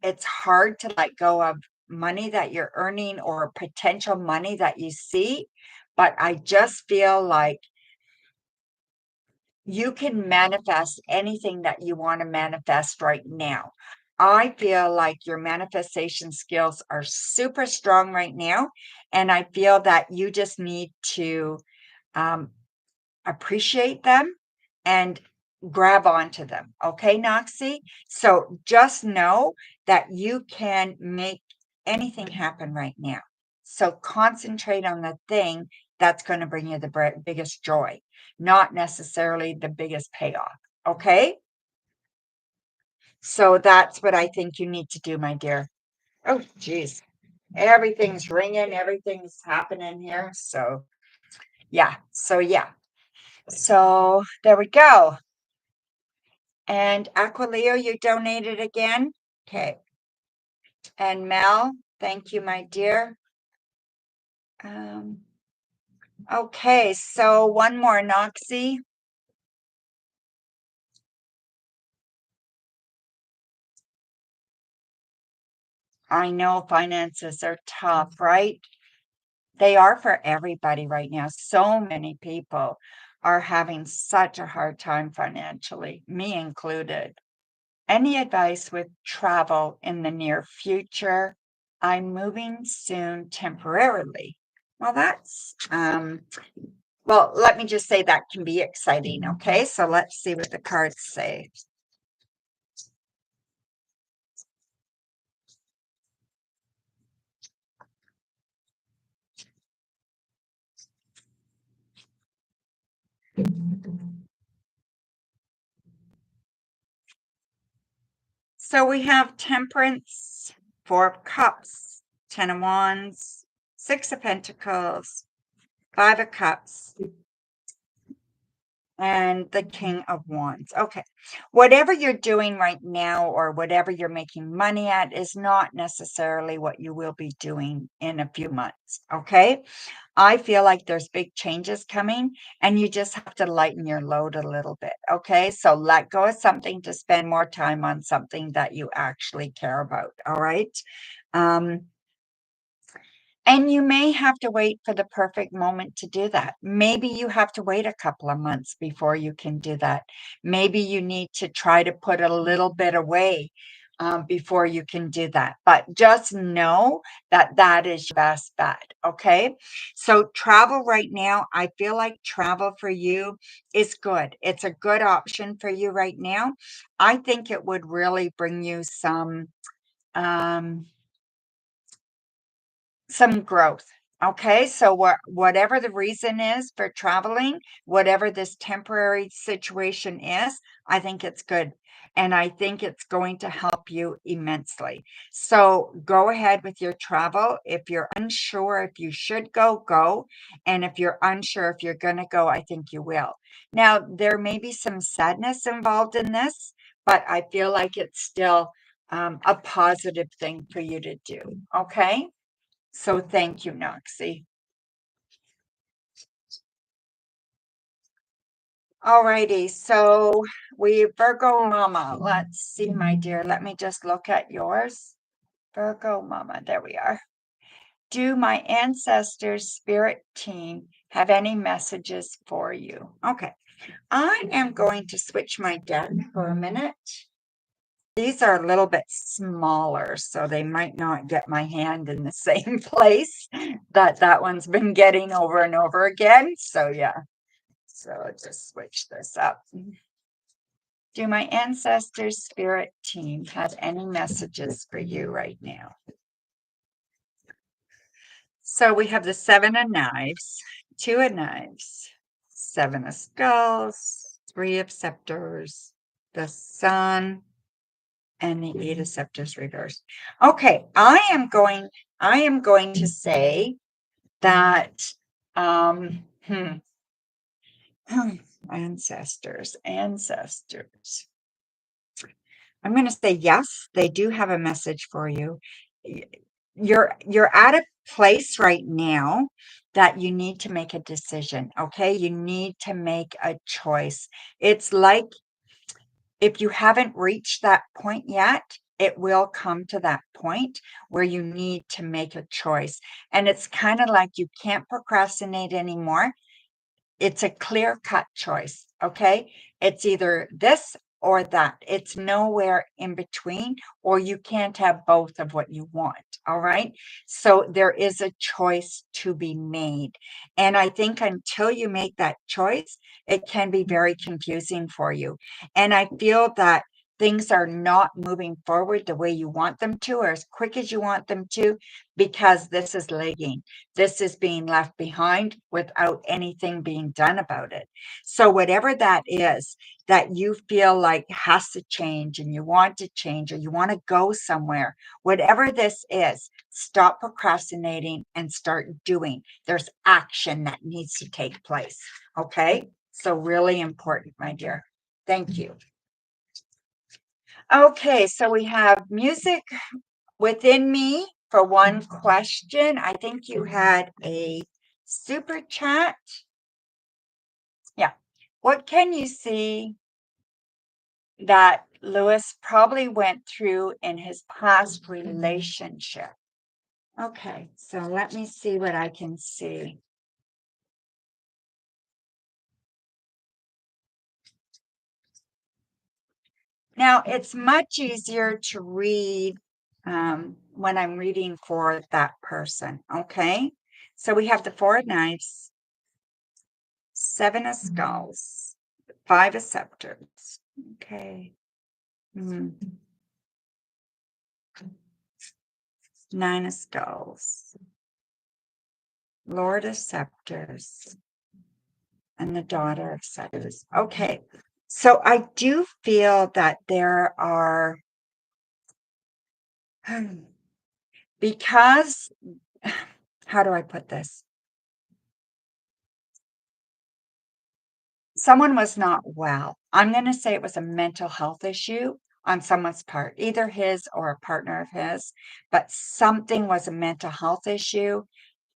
it's hard to let go of money that you're earning or potential money that you see, but I just feel like you can manifest anything that you want to manifest right now. I feel like your manifestation skills are super strong right now, and I feel that you just need to um, appreciate them and grab onto them. Okay, Noxie? So just know that you can make anything happen right now. So concentrate on the thing that's going to bring you the biggest joy, not necessarily the biggest payoff. Okay? So that's what I think you need to do, my dear. Oh, geez. Everything's ringing, everything's happening here. So, yeah. So, yeah. So, there we go. And Aquileo, you donated again? Okay. And Mel, thank you, my dear. Okay, so one more, Noxie. I know finances are tough, right? They are for everybody right now. So many people are having such a hard time financially, me included. Any advice with travel in the near future? I'm moving soon temporarily. Well, well, let me just say that can be exciting. Okay, so let's see what the cards say. So we have Temperance, Four of Cups, Ten of Wands, Six of Pentacles, Five of Cups, and the King of Wands. Okay. Whatever you're doing right now or whatever you're making money at is not necessarily what you will be doing in a few months. Okay. I feel like there's big changes coming and you just have to lighten your load a little bit. Okay. So let go of something to spend more time on something that you actually care about. All right. Um, and you may have to wait for the perfect moment to do that. Maybe you have to wait a couple of months before you can do that. Maybe you need to try to put a little bit away before you can do that. But just know that that is your best bet. Okay. So, travel right now, I feel like travel for you is good. It's a good option for you right now. I think it would really bring you Um, some growth. Okay, so whatever the reason is for traveling, whatever this temporary situation is, I think it's good. And I think it's going to help you immensely. So go ahead with your travel. If you're unsure if you should go, go. And if you're unsure if you're going to go, I think you will. Now, there may be some sadness involved in this, but I feel like it's still a positive thing for you to do. Okay. So thank you, Noxie. All righty. So we Virgo Mama. Let's see, my dear. Let me just look at yours. Virgo Mama. There we are. Do my ancestors spirit team have any messages for you? Okay. I am going to switch my deck for a minute. These are a little bit smaller, so they might not get my hand in the same place that one's been getting over and over again. So yeah. So I'll just switch this up. Do my ancestors spirit team have any messages for you right now? So we have the Seven of Knives, Two of Knives, Seven of Skulls, Three of Scepters, the Sun, and the Eight of Scepters reversed. Okay, I am going to say that ancestors. I'm going to say yes, they do have a message for you. You're at a place right now that you need to make a decision, okay? You need to make a choice. It's like if you haven't reached that point yet, it will come to that point where you need to make a choice. And it's kind of like you can't procrastinate anymore. It's a clear cut choice. Okay. It's either this or that. It's nowhere in between, or you can't have both of what you want. All right. So there is a choice to be made. And I think until you make that choice, it can be very confusing for you. And I feel that things are not moving forward the way you want them to, or as quick as you want them to, because this is lagging. This is being left behind without anything being done about it. So, whatever that is that you feel like has to change and you want to change or you want to go somewhere, whatever this is, stop procrastinating and start doing. There's action that needs to take place. Okay. So, really important, my dear. Thank you. Okay. So, we have music within me for one question. I think you had a super chat. Yeah. What can you see that Lewis probably went through in his past relationship? Okay, so let me see what I can see. Now, it's much easier to read when I'm reading for that person. Okay, so we have the Four of Knives, Seven of Skulls, Five of Scepters. Okay. Nine of Skulls, Lord of Scepters, and the Daughter of Scepters. Okay. So I do feel that there are, because, how do I put this? Someone was not well. I'm going to say it was a mental health issue on someone's part, either his or a partner of his, but something was a mental health issue.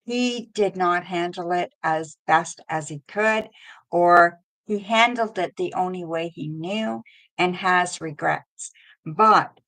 He did not handle it as best as he could, or he handled it the only way he knew and has regrets. But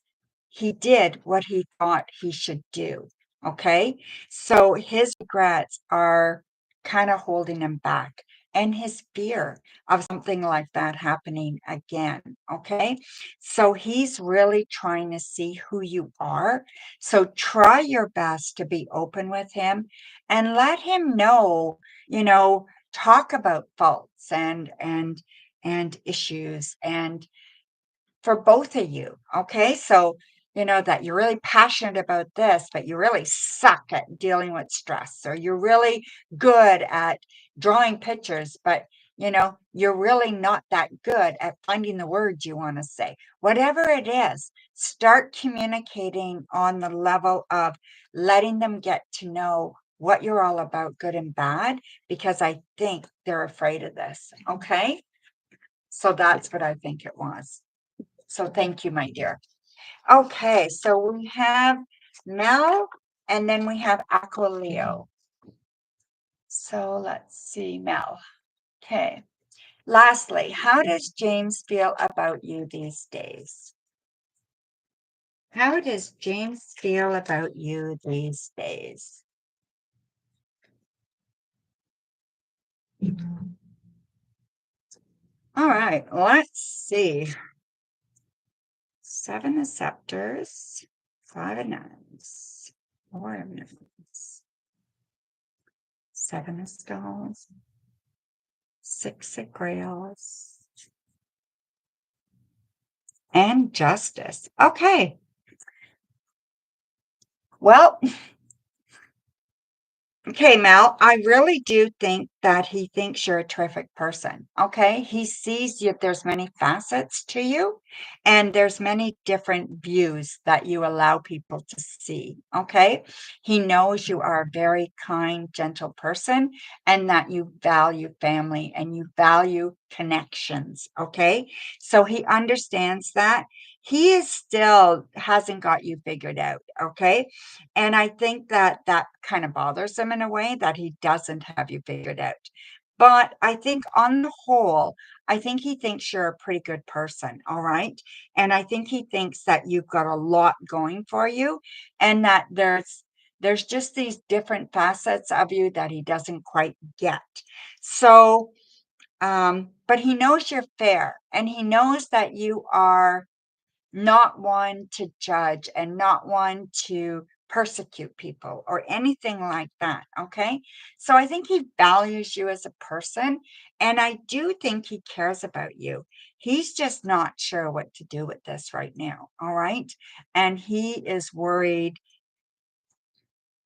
he did what he thought he should do. Okay. So his regrets are kind of holding him back, and his fear of something like that happening again. Okay. So he's really trying to see who you are. So try your best to be open with him and let him know, talk about faults and issues and for both of you. Okay. So, that you're really passionate about this, but you really suck at dealing with stress, or you're really good at drawing pictures, but you're really not that good at finding the words you want to say. Whatever it is, start communicating on the level of letting them get to know what you're all about, good and bad, because I think they're afraid of this. Okay. So that's what I think it was. So thank you, my dear. Okay, so we have Mel and then we have Aquileo. So let's see, Mel. Okay. Lastly, how does James feel about you these days? How does James feel about you these days? All right, let's see. Seven of Scepters, Five of Knives, Four of Knives, Seven of Stones, Six of Grails, and Justice. Okay. Well, okay, Mel, I really do think that he thinks you're a terrific person. Okay. He sees you, there's many facets to you, and there's many different views that you allow people to see. Okay. He knows you are a very kind, gentle person and that you value family and you value connections. Okay. So he understands that. He is still hasn't got you figured out. Okay. And I think that that kind of bothers him in a way that he doesn't have you figured out. But I think on the whole, I think he thinks you're a pretty good person, all right? And I think he thinks that you've got a lot going for you and that there's just these different facets of you that he doesn't quite get. So, but he knows you're fair and he knows that you are not one to judge and not one to persecute people or anything like that. Okay. So I think he values you as a person. And I do think he cares about you. He's just not sure what to do with this right now. All right. And he is worried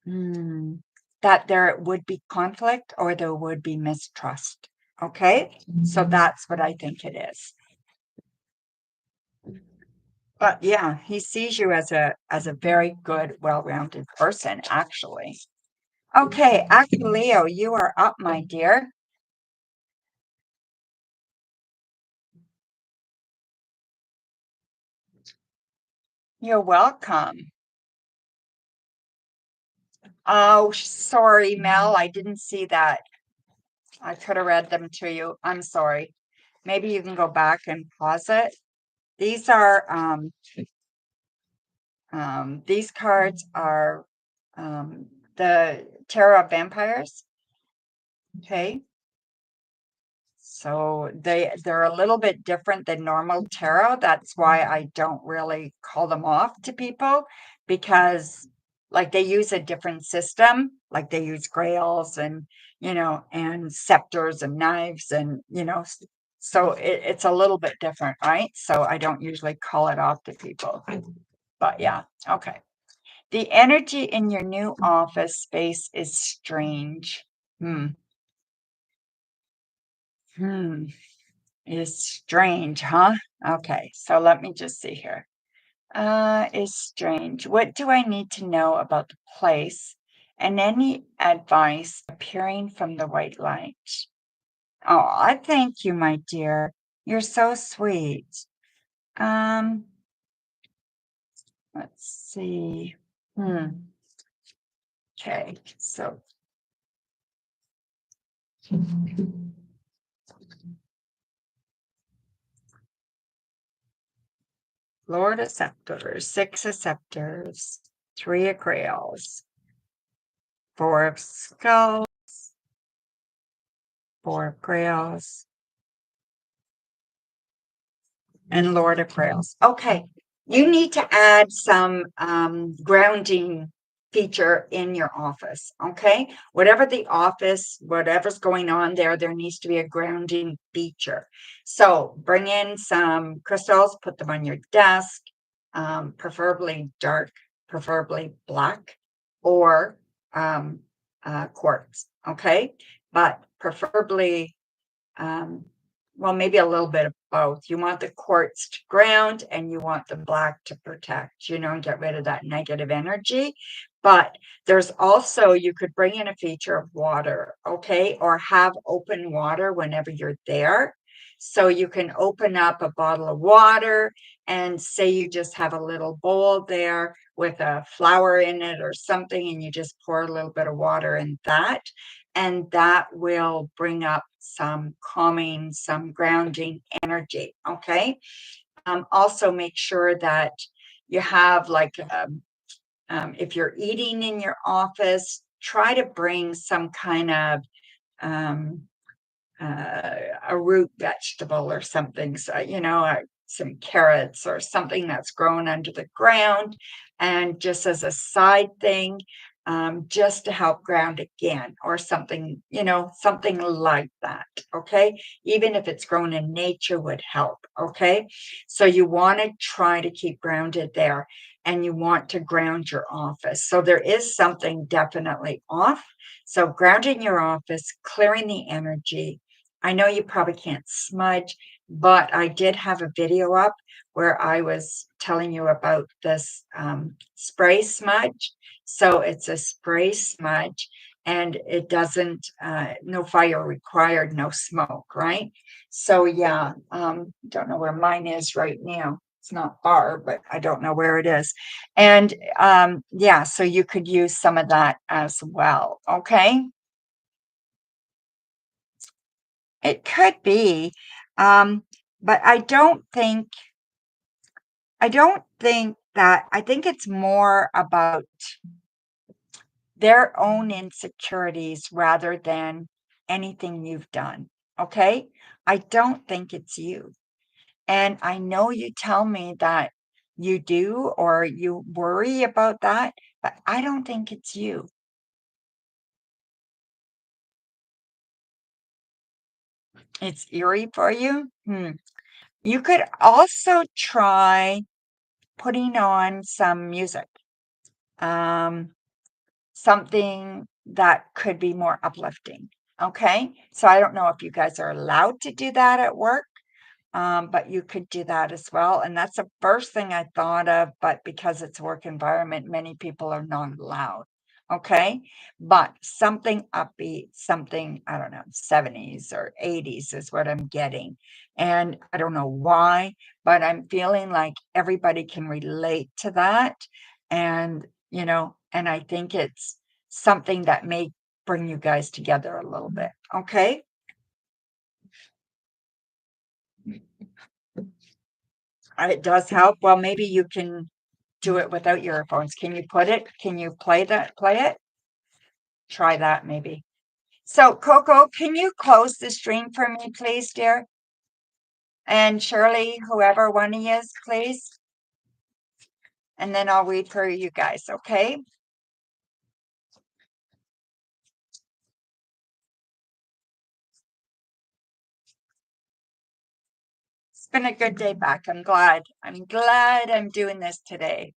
hmm, that there would be conflict or there would be mistrust. Okay. So that's what I think it is. But yeah, he sees you as a very good, well-rounded person, actually. Okay, Leo, you are up, my dear. You're welcome. Oh, sorry, Mel. I didn't see that. I could have read them to you. I'm sorry. Maybe you can go back and pause it. These are these cards are the Tarot of Vampires. Okay. So they're a little bit different than normal tarot. That's why I don't really call them off to people because like they use a different system, like they use grails and and scepters and knives and so it's a little bit different, right? So I don't usually call it off to people. But yeah, okay. The energy in your new office space is strange. Hmm. Hmm. Is strange, huh? Okay, so let me just see here. Is strange. What do I need to know about the place? And any advice appearing from the white light? Oh, I thank you, my dear. You're so sweet. Um, let's see. Hmm. Okay, so Lord of Scepters, Six of Scepters, Three of Grails, Four of Skulls, Four of Grails, and Lord of Grails. Okay, you need to add some grounding feature in your office. Okay, whatever the office, whatever's going on there, there needs to be a grounding feature. So bring in some crystals, put them on your desk, preferably dark, preferably black, or quartz. Okay, but preferably um, well, maybe a little bit of both. You want the quartz to ground and you want the black to protect, and get rid of that negative energy. But there's also, you could bring in a feature of water, okay, or have open water whenever you're there. So you can open up a bottle of water and say you just have a little bowl there with a flower in it or something, and you just pour a little bit of water in that and that will bring up some calming, some grounding energy. Okay. Also, make sure that you have like, if you're eating in your office, try to bring some kind of um, a root vegetable or something. So, some carrots or something that's grown under the ground. And just as a side thing, just to help ground again, or something, something like that. Okay. Even if it's grown in nature would help. Okay. So you want to try to keep grounded there and you want to ground your office. So there is something definitely off. So grounding your office, clearing the energy. I know you probably can't smudge, but I did have a video up where I was telling you about this spray smudge. So it's a spray smudge and it doesn't, no fire required, no smoke, right? So yeah, don't know where mine is right now. It's not far, but I don't know where it is. And yeah, so you could use some of that as well. Okay. It could be, but I don't think that I think it's more about their own insecurities rather than anything you've done, okay? I don't think it's you. And I know you tell me that you do or you worry about that, but I don't think it's you. It's eerie for you? You could also try putting on some music, um, something that could be more uplifting. Okay. So I don't know if you guys are allowed to do that at work. But you could do that as well. And that's the first thing I thought of, but because it's work environment, many people are not allowed. Okay. But something upbeat, something, I don't know, 70s or 80s is what I'm getting. And I don't know why, but I'm feeling like everybody can relate to that. And I think it's something that may bring you guys together a little bit. Okay. It does help. Well, maybe you can do it without your earphones. Can you play it? Try that maybe. So, Coco, can you close the stream for me, please, dear? And Shirley, whoever one of you is, please. And then I'll read for you guys, okay? It's been a good day back. I'm glad. I'm glad I'm doing this today.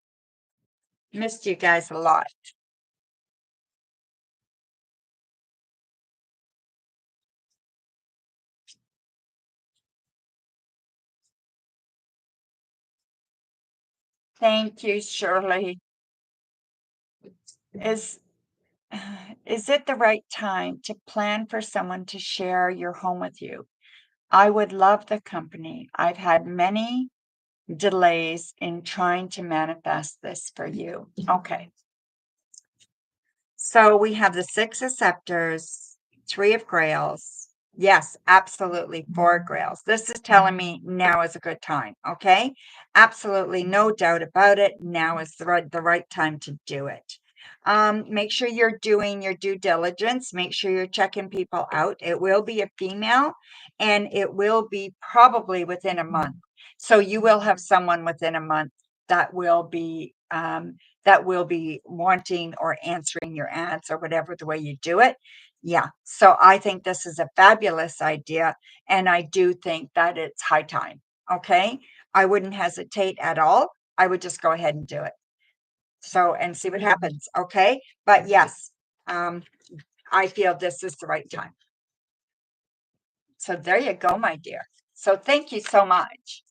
Missed you guys a lot. Thank you, Shirley. Is is it the right time to plan for someone to share your home with you? I would love the company. I've had many delays in trying to manifest this for you. Okay. So we have the Six of Scepters, Three of Grails. Yes, absolutely. Four of Grails. This is telling me now is a good time. Okay. Absolutely. No doubt about it. Now is the right time to do it. Make sure you're doing your due diligence. Make sure you're checking people out. It will be a female and it will be probably within a month. So you will have someone within a month that will be wanting or answering your ads or whatever the way you do it. Yeah. So I think this is a fabulous idea. And I do think that it's high time. Okay. I wouldn't hesitate at all. I would just go ahead and do it. So, and see what happens. Okay. But yes, um, I feel this is the right time. So there you go, my dear. So thank you so much.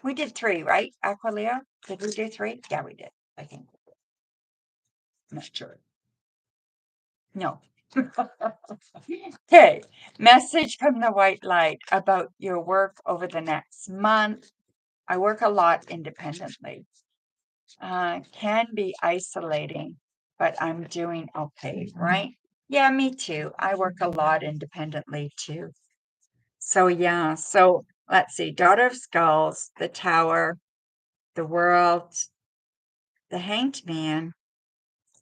We did three, right? Aquilea? Did we do three? Yeah, we did. I think. I'm not sure. No. Okay. Message from the white light about your work over the next month. I work a lot independently. Can be isolating, but I'm doing okay, right? Yeah, me too. I work a lot independently too. So yeah, so let's see. Daughter of Skulls, the Tower, the World, the Hanged Man,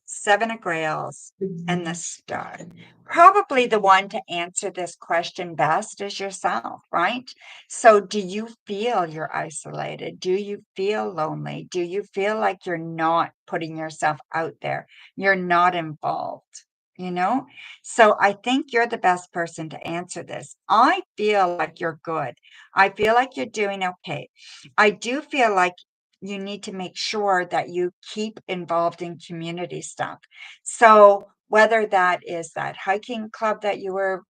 Seven of Grails, and the Star. Probably the one to answer this question best is yourself, right? So, do you feel you're isolated? Do you feel lonely? Do you feel like you're not putting yourself out there? You're not involved, you know? So, I think you're the best person to answer this. I feel like you're good. I feel like you're doing okay. I do feel like you need to make sure that you keep involved in community stuff. So whether that is that hiking club that you were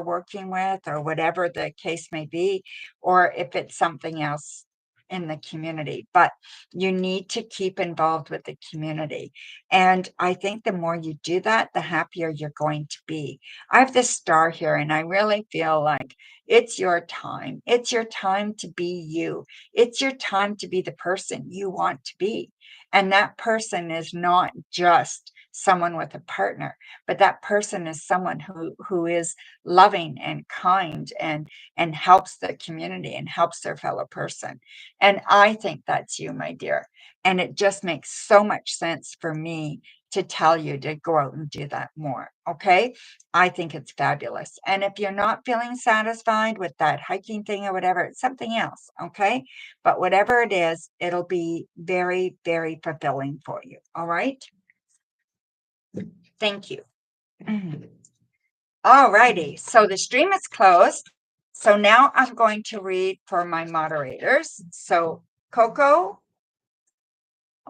working with or whatever the case may be, or if it's something else in the community, but you need to keep involved with the community. And I think the more you do that, the happier you're going to be. I have this star here and I really feel like it's your time. It's your time to be you. It's your time to be the person you want to be. And that person is not just someone with a partner, but that person is someone who is loving and kind and helps the community and helps their fellow person. And I think that's you, my dear. And it just makes so much sense for me to tell you to go out and do that more. Okay. I think it's fabulous. And if you're not feeling satisfied with that hiking thing or whatever, it's something else. Okay. But whatever it is, it'll be very, very fulfilling for you. All right. Thank you. Mhm. All righty. So the stream is closed. So now I'm going to read for my moderators. So Coco,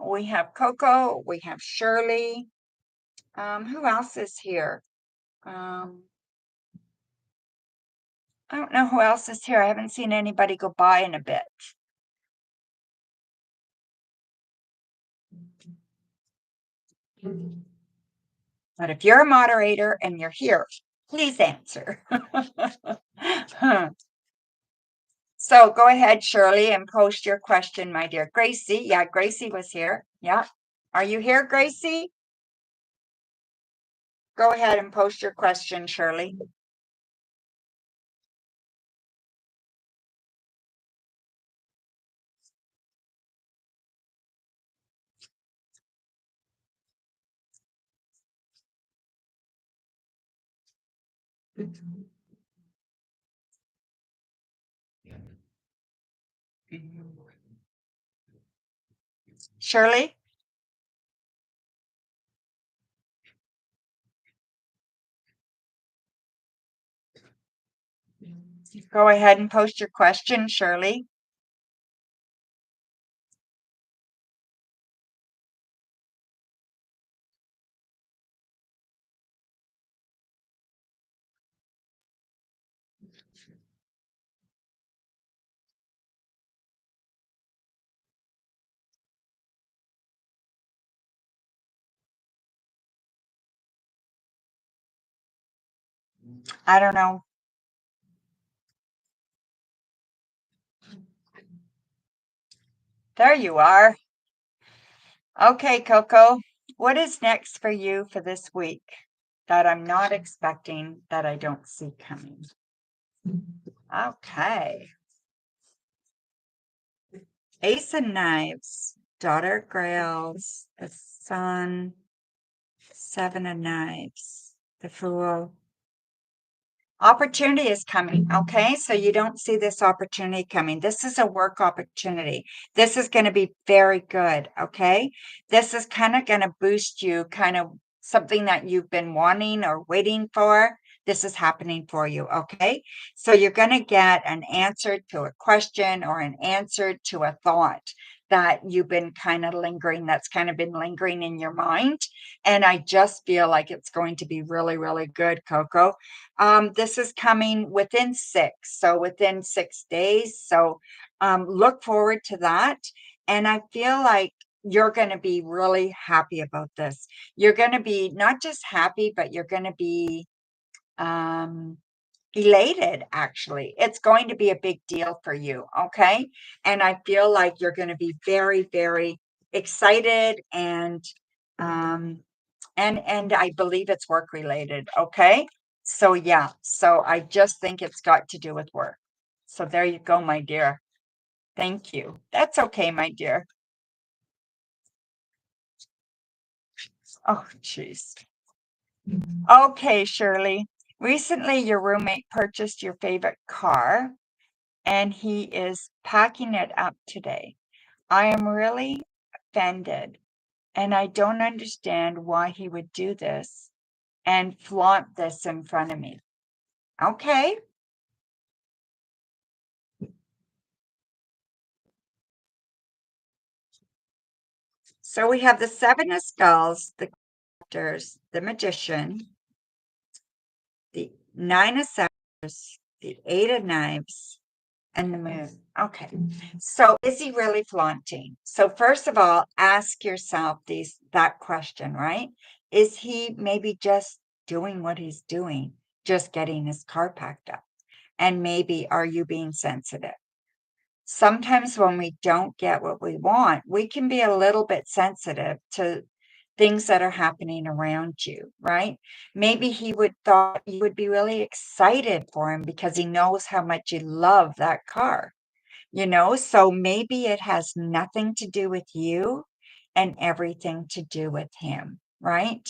we have Coco, we have Shirley. Who else is here? I don't know who else is here. I haven't seen anybody go by in a bit. But if you're a moderator and you're here, please answer. So go ahead, Shirley, and post your question, my dear. Gracie, yeah, Gracie was here. Yeah. Are you here, Gracie? Go ahead and post your question, Shirley. Shirley, go ahead and post your question, Shirley. I don't know. There you are. Okay, Coco, what is next for you for this week that I'm not expecting, that I don't see coming? Okay. Ace of Knives, Daughter of Grails, the Sun, Seven of Knives, the Fool. Opportunity is coming. Okay. So you don't see this opportunity coming. This is a work opportunity. This is going to be very good. Okay. This is kind of going to boost you, kind of something that you've been wanting or waiting for. This is happening for you. Okay. So you're going to get an answer to a question or an answer to a thought that you've been kind of lingering, that's kind of been lingering in your mind. And I just feel like it's going to be really, really good, Coco. This is coming within 6, so within 6 days. So look forward to that. And I feel like you're going to be really happy about this. You're going to be not just happy, but you're going to be um, elated, actually. It's going to be a big deal for you. Okay. And I feel like you're going to be very, very excited um, and I believe it's work related. Okay. So yeah, so I just think it's got to do with work. So there you go, my dear. Thank you. That's okay, my dear. Oh, jeez. Okay, Shirley. Recently, your roommate purchased your favorite car and he is packing it up today. I am really offended and I don't understand why he would do this and flaunt this in front of me. Okay. So we have the Seven of Skulls, the Characters, the Magician, the Nine of Scepters, the Eight of Knives, and the Moon. Okay. So is he really flaunting? So first of all, ask yourself that question, right? Is he maybe just doing what he's doing, just getting his car packed up? And maybe are you being sensitive? Sometimes when we don't get what we want, we can be a little bit sensitive things that are happening around you, right? Maybe he would thought you would be really excited for him because he knows how much you love that car. So maybe it has nothing to do with you and everything to do with him, right?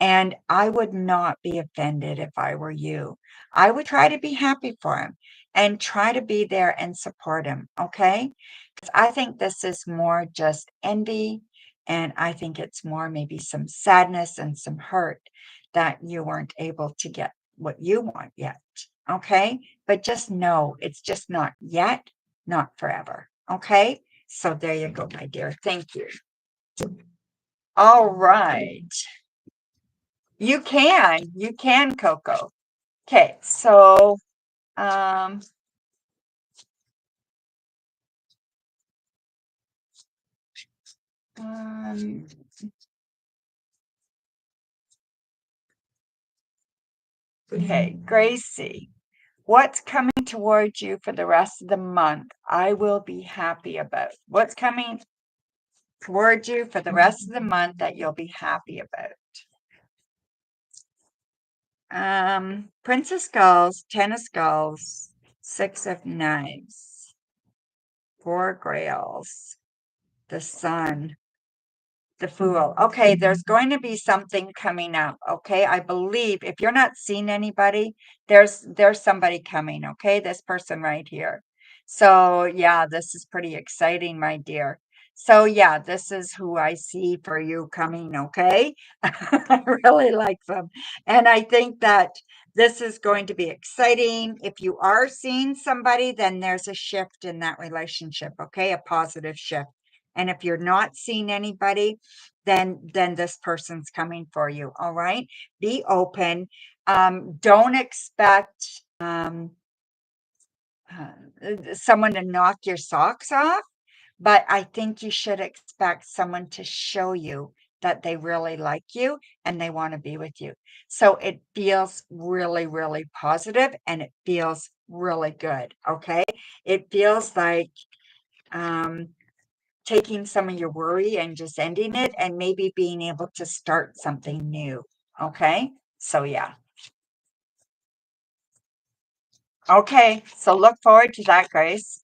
And I would not be offended if I were you. I would try to be happy for him and try to be there and support him, okay? Because I think this is more just envy, and I think it's more maybe some sadness and some hurt that you weren't able to get what you want yet, okay? But just know it's just not yet, not forever. Okay. So there you go, my dear. Thank you. All right. You can, Coco. Okay. So, um, um, okay. Gracie, what's coming towards you for the rest of the month? I will be happy about. What's coming towards you for the rest of the month that you'll be happy about? Prince of Skulls, Ten of Skulls, Six of Knives, Four Grails, the Sun, the Fool. Okay, there's going to be something coming up. Okay, I believe if you're not seeing anybody, there's somebody coming. Okay, this person right here. So yeah, this is pretty exciting, my dear. So yeah, this is who I see for you coming. Okay, I really like them, and I think that this is going to be exciting. If you are seeing somebody, then there's a shift in that relationship. Okay, a positive shift. And if you're not seeing anybody, then this person's coming for you. All right. Be open. Don't expect someone to knock your socks off, but I think you should expect someone to show you that they really like you and they want to be with you. So it feels really, really positive and it feels really good. Okay. It feels like um taking some of your worry and just ending it and maybe being able to start something new. Okay. So, yeah. Okay. So, look forward to that, Grace.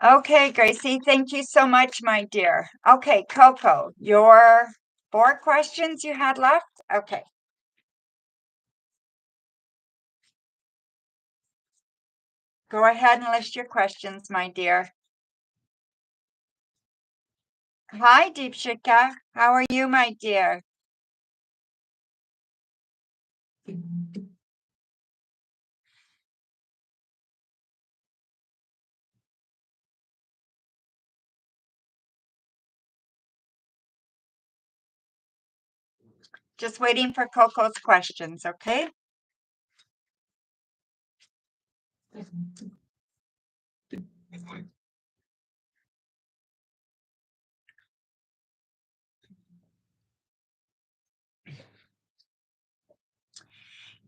Okay, Gracie. Thank you so much, my dear. Okay, Coco, your 4 questions you had left. Okay. Go ahead and list your questions, my dear. Hi, Deepshika. How are you, my dear? Just waiting for Coco's questions, okay?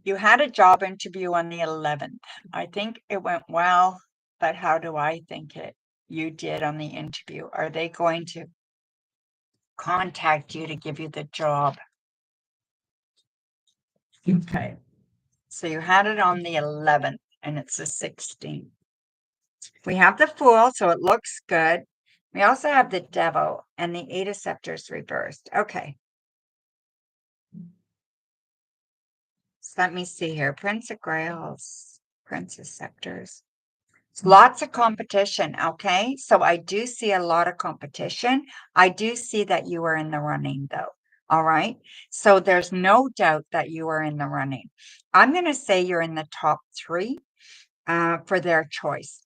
You had a job interview on the 11th. I think it went well, but how do I think you did on the interview? Are they going to contact you to give you the job? Okay. So you had it on the 11th and it's the 16th. We have the Fool, so it looks good. We also have the Devil and the Eight of Scepters reversed. Okay. So let me see here. Prince of Grails, Prince of Scepters. Lots of competition, okay? So I do see a lot of competition. I do see that you are in the running, though. All right. So there's no doubt that you are in the running. I'm going to say you're in the top 3 for their choice.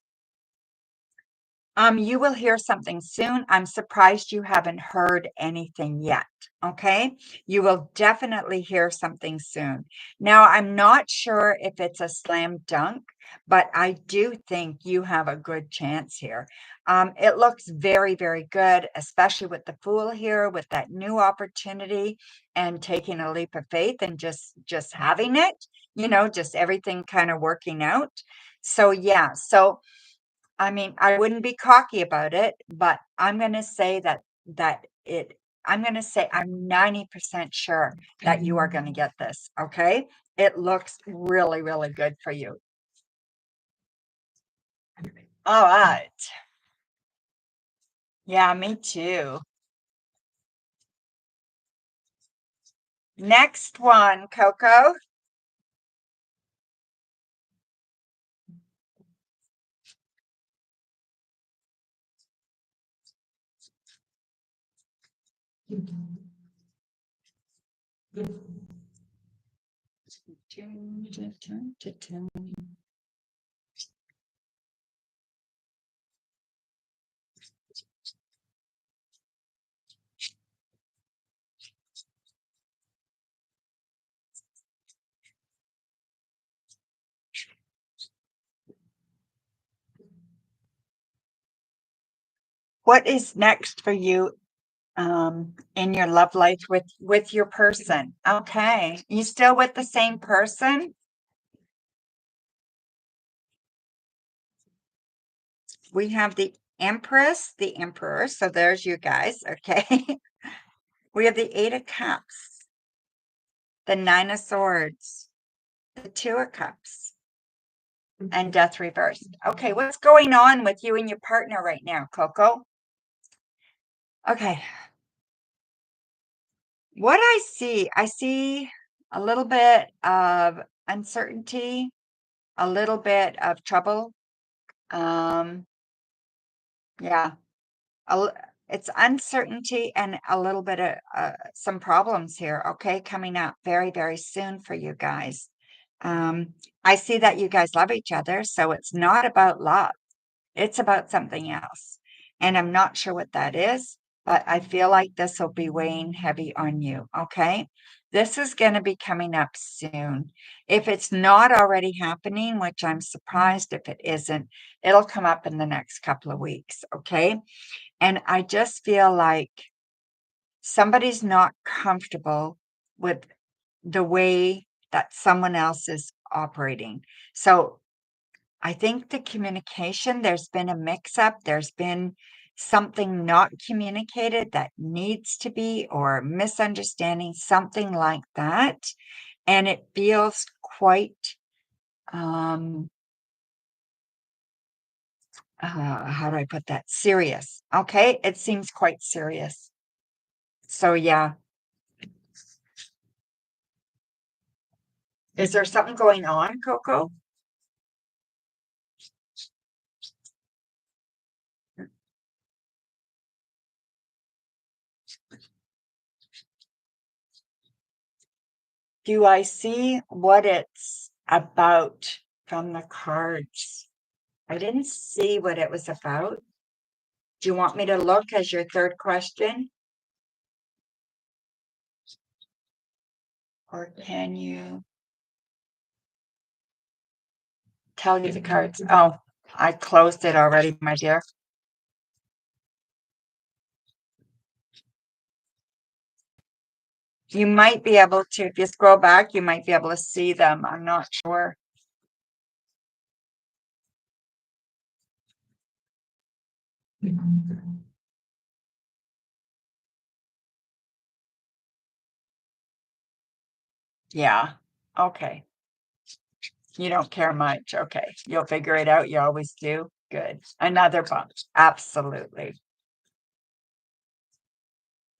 You will hear something soon. I'm surprised you haven't heard anything yet. Okay. You will definitely hear something soon. Now, I'm not sure if it's a slam dunk, but I do think you have a good chance here. It looks very, very good, especially with the Fool here, with that new opportunity and taking a leap of faith and just having it, just everything kind of working out. So yeah. So I mean, I wouldn't be cocky about it, but I'm going to say that that I'm going to say I'm 90% sure that you are going to get this. Okay. It looks really, really good for you. All right. Yeah, me too. Next one, Coco. What is next for you in your love life with your person? Okay. You still with the same person? We have the Empress, the Emperor. So there's you guys. Okay. We have the Eight of Cups, the Nine of Swords, the Two of Cups, and Death reversed. Okay, what's going on with you and your partner right now, Coco? Okay. What I see a little bit of uncertainty, a little bit of trouble. Um, yeah, a l- it's uncertainty and a little bit of some problems here, okay, coming up very, very soon for you guys. Um, I see that you guys love each other, so it's not about love. It's about something else. And I'm not sure what that is, but I feel like this will be weighing heavy on you. Okay. This is going to be coming up soon. If it's not already happening, which I'm surprised if it isn't, it'll come up in the next couple of weeks. Okay. And I just feel like somebody's not comfortable with the way that someone else is operating. So I think the communication, there's been a mix up, there's been something not communicated that needs to be, or misunderstanding, something like that. And it feels quite, um, how do I put that? Serious. Okay. It seems quite serious. So, yeah. Is there something going on, Coco? Do I see what it's about from the cards? I didn't see what it was about. Do you want me to look as your third question? Or can you tell you the cards? Oh, I closed it already, my dear. You might be able to, if you scroll back, you might be able to see them. I'm not sure. Yeah. Okay. You don't care much. Okay. You'll figure it out. You always do. Good. Another bump. Absolutely.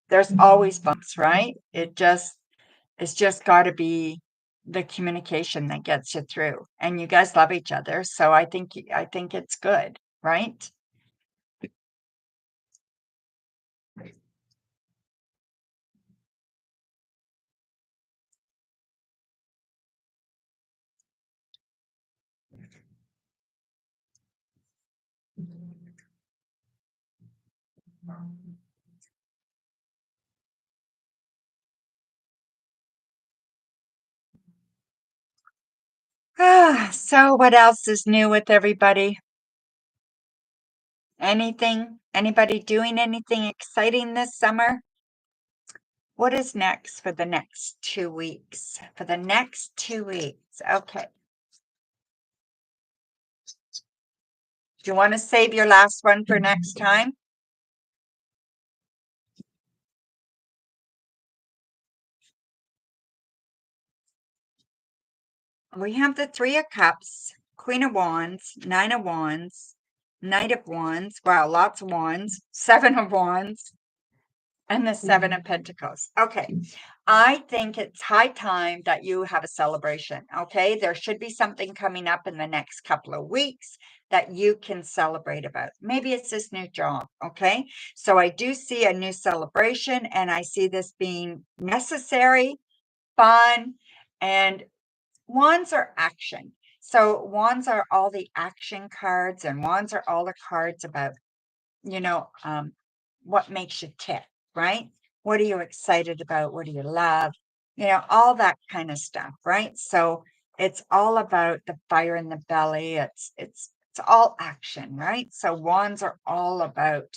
There's always bumps, right? It's just got to be the communication that gets you through. And you guys love each other, so I think it's good, right? So what else is new with everybody? Anything? Anybody doing anything exciting this summer? What is next for the next 2 weeks? For the next 2 weeks. Okay. Do you want to save your last one for next time? we have the Three of Cups, Queen of Wands, Nine of Wands, Knight of Wands. Wow, lots of wands. Seven of Wands, and the Seven of Pentacles. Okay. I think it's high time that you have a celebration. Okay. There should be something coming up in the next couple of weeks that you can celebrate about. Maybe it's this new job. Okay. So I do see a new celebration, and I see this being necessary, fun, and wands are action. So wands are all the action cards, and wands are all the cards about, you know, what makes you tick, right? What are you excited about? What do you love? All that kind of stuff, right? So it's all about the fire in the belly. It's all action, right? So wands are all about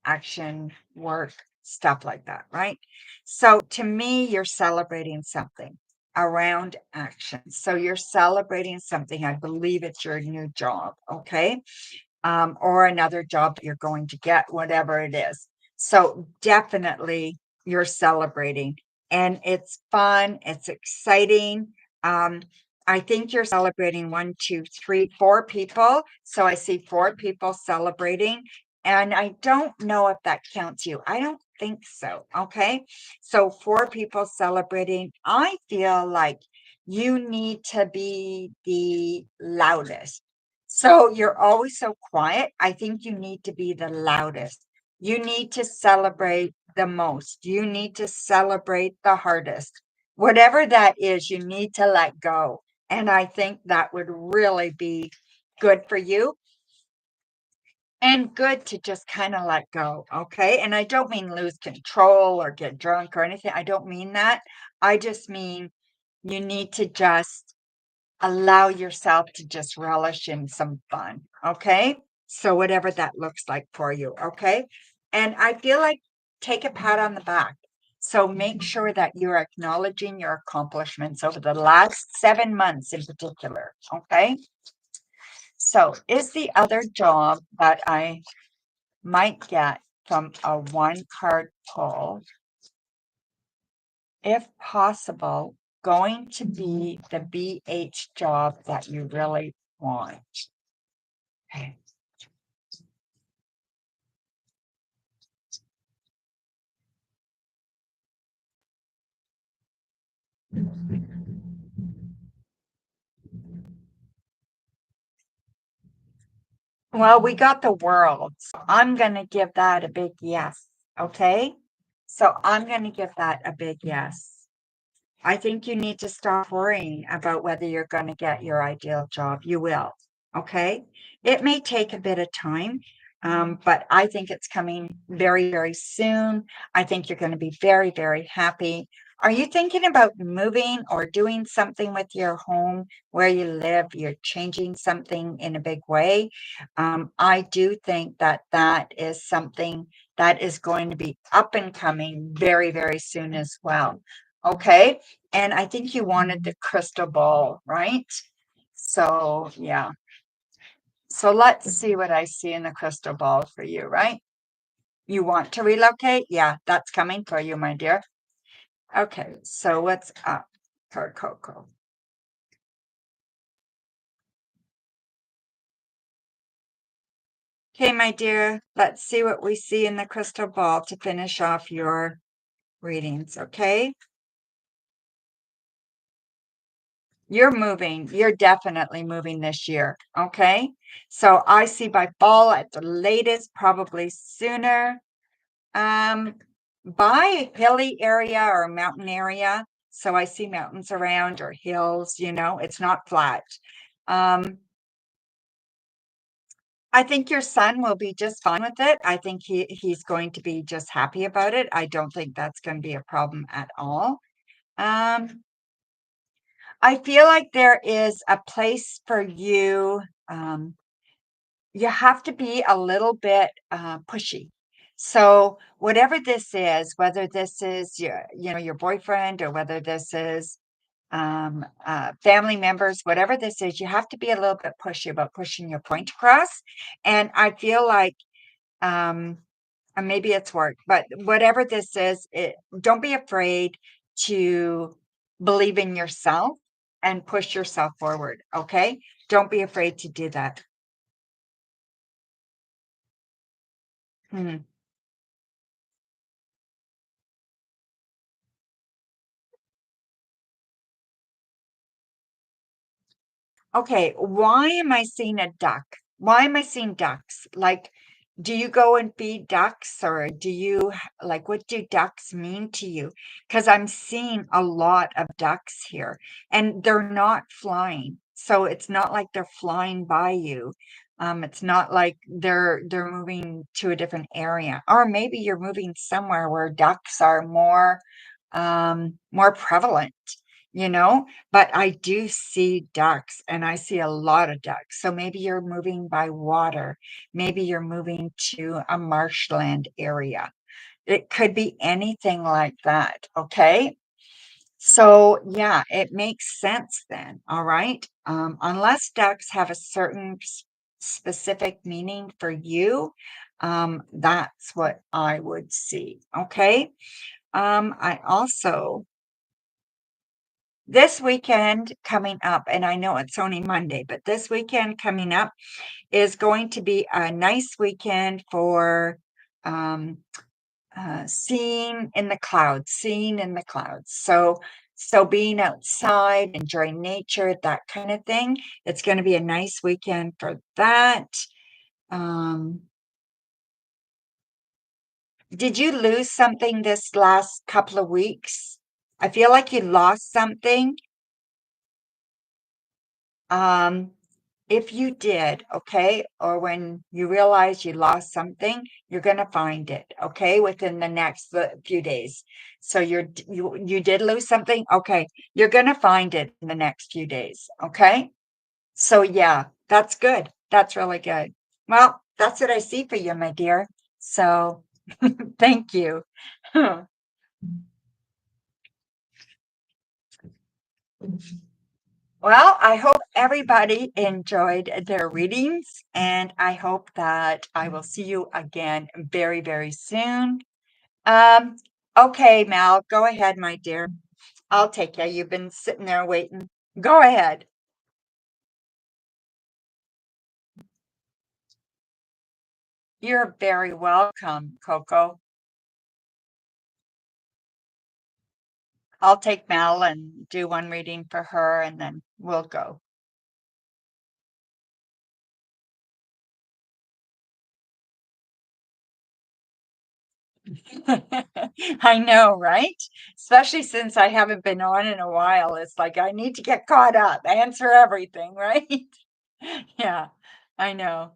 action, work, stuff like that, right? So to me, you're celebrating something around action. So you're celebrating something. I believe it's your new job, okay? Or another job that you're going to get, whatever it is. So definitely you're celebrating, and it's fun, it's exciting. Um, I think you're celebrating one, two, three, four people. So I see four people celebrating, and I don't know if that counts you. I don't think so. Okay. So four people celebrating. I feel like you need to be the loudest. So you're always so quiet. I think you need to be the loudest. You need to celebrate the most. You need to celebrate the hardest. Whatever that is, you need to let go. And I think that would really be good for you, and good to just kind of let go. Okay. And I don't mean lose control or get drunk or anything. I don't mean that. I just mean you need to just allow yourself to just relish in some fun. Okay. So, whatever that looks like for you. Okay. And I feel like take a pat on the back. So, make sure that you're acknowledging your accomplishments over the last 7 months in particular. Okay. So, is the other job that I might get from a one card pull, if possible, going to be the BH job that you really want? Okay. Well, we got the world. So I'm going to give that a big yes. Okay. So I'm going to give that a big yes. I think you need to stop worrying about whether you're going to get your ideal job. You will. Okay. It may take a bit of time, but I think it's coming very, very soon. I think you're going to be very, very happy. Are you thinking about moving or doing something with your home where you live? You're changing something in a big way. I do think that that is something that is going to be up and coming very, very soon as well. Okay. And I think you wanted the crystal ball, right? So, yeah. So let's see what I see in the crystal ball for you, right? You want to relocate? Yeah, that's coming for you, my dear. Okay, so what's up for Coco? Okay, my dear, let's see what we see in the crystal ball to finish off your readings, okay? You're moving. You're definitely moving this year, okay? So I see by fall at the latest, probably sooner. Um, by a hilly area or a mountain area. So I see mountains around or hills, it's not flat. Um, I think your son will be just fine with it. I think he's going to be just happy about it. I don't think that's going to be a problem at all. Um, I feel like there is a place for you. You have to be a little bit pushy. So whatever this is, whether this is your boyfriend, or whether this is family members, whatever this is, you have to be a little bit pushy about pushing your point across. And I feel like and maybe it's work, but whatever this is, don't be afraid to believe in yourself. and push yourself forward. Okay. Don't be afraid to do that. Hmm. Okay, why am I seeing a duck? Why am I seeing ducks? Like, do you go and feed ducks or do you like what do ducks mean to you? Because I'm seeing a lot of ducks here and they're not flying. So it's not like they're flying by you. It's not like they're moving to a different area. Or maybe you're moving somewhere where ducks are more prevalent, you know? But I do see ducks and I see a lot of ducks. So maybe you're moving by water. Maybe you're moving to a marshland area. It could be anything like that. Okay. So yeah, it makes sense then. All right. Unless ducks have a certain specific meaning for you, that's what I would see. Okay. I also this weekend coming up, and I know it's only Monday, but this weekend coming up is going to be a nice weekend for um, seeing in the clouds, seeing in the clouds. So being outside, enjoying nature, that kind of thing. It's going to be a nice weekend for that. Um, did you lose something this last couple of weeks? I feel like you lost something. Um, If you did, okay, or when you realize you lost something, you're going to find it, okay, within the next few days. So you did lose something, okay, you're going to find it in the next few days, okay? So yeah, that's good. That's really good. Well, that's what I see for you, my dear. So thank you. Well, I hope everybody enjoyed their readings, and I hope that I will see you again very, very soon. Um, okay, Mel, go ahead, my dear. I'll take you. You've been sitting there waiting. Go ahead. You're very welcome, Coco. I'll take Mel and do one reading for her, and then we'll go. I know, right? Especially since I haven't been on in a while. It's like I need to get caught up, answer everything, right? Yeah, I know.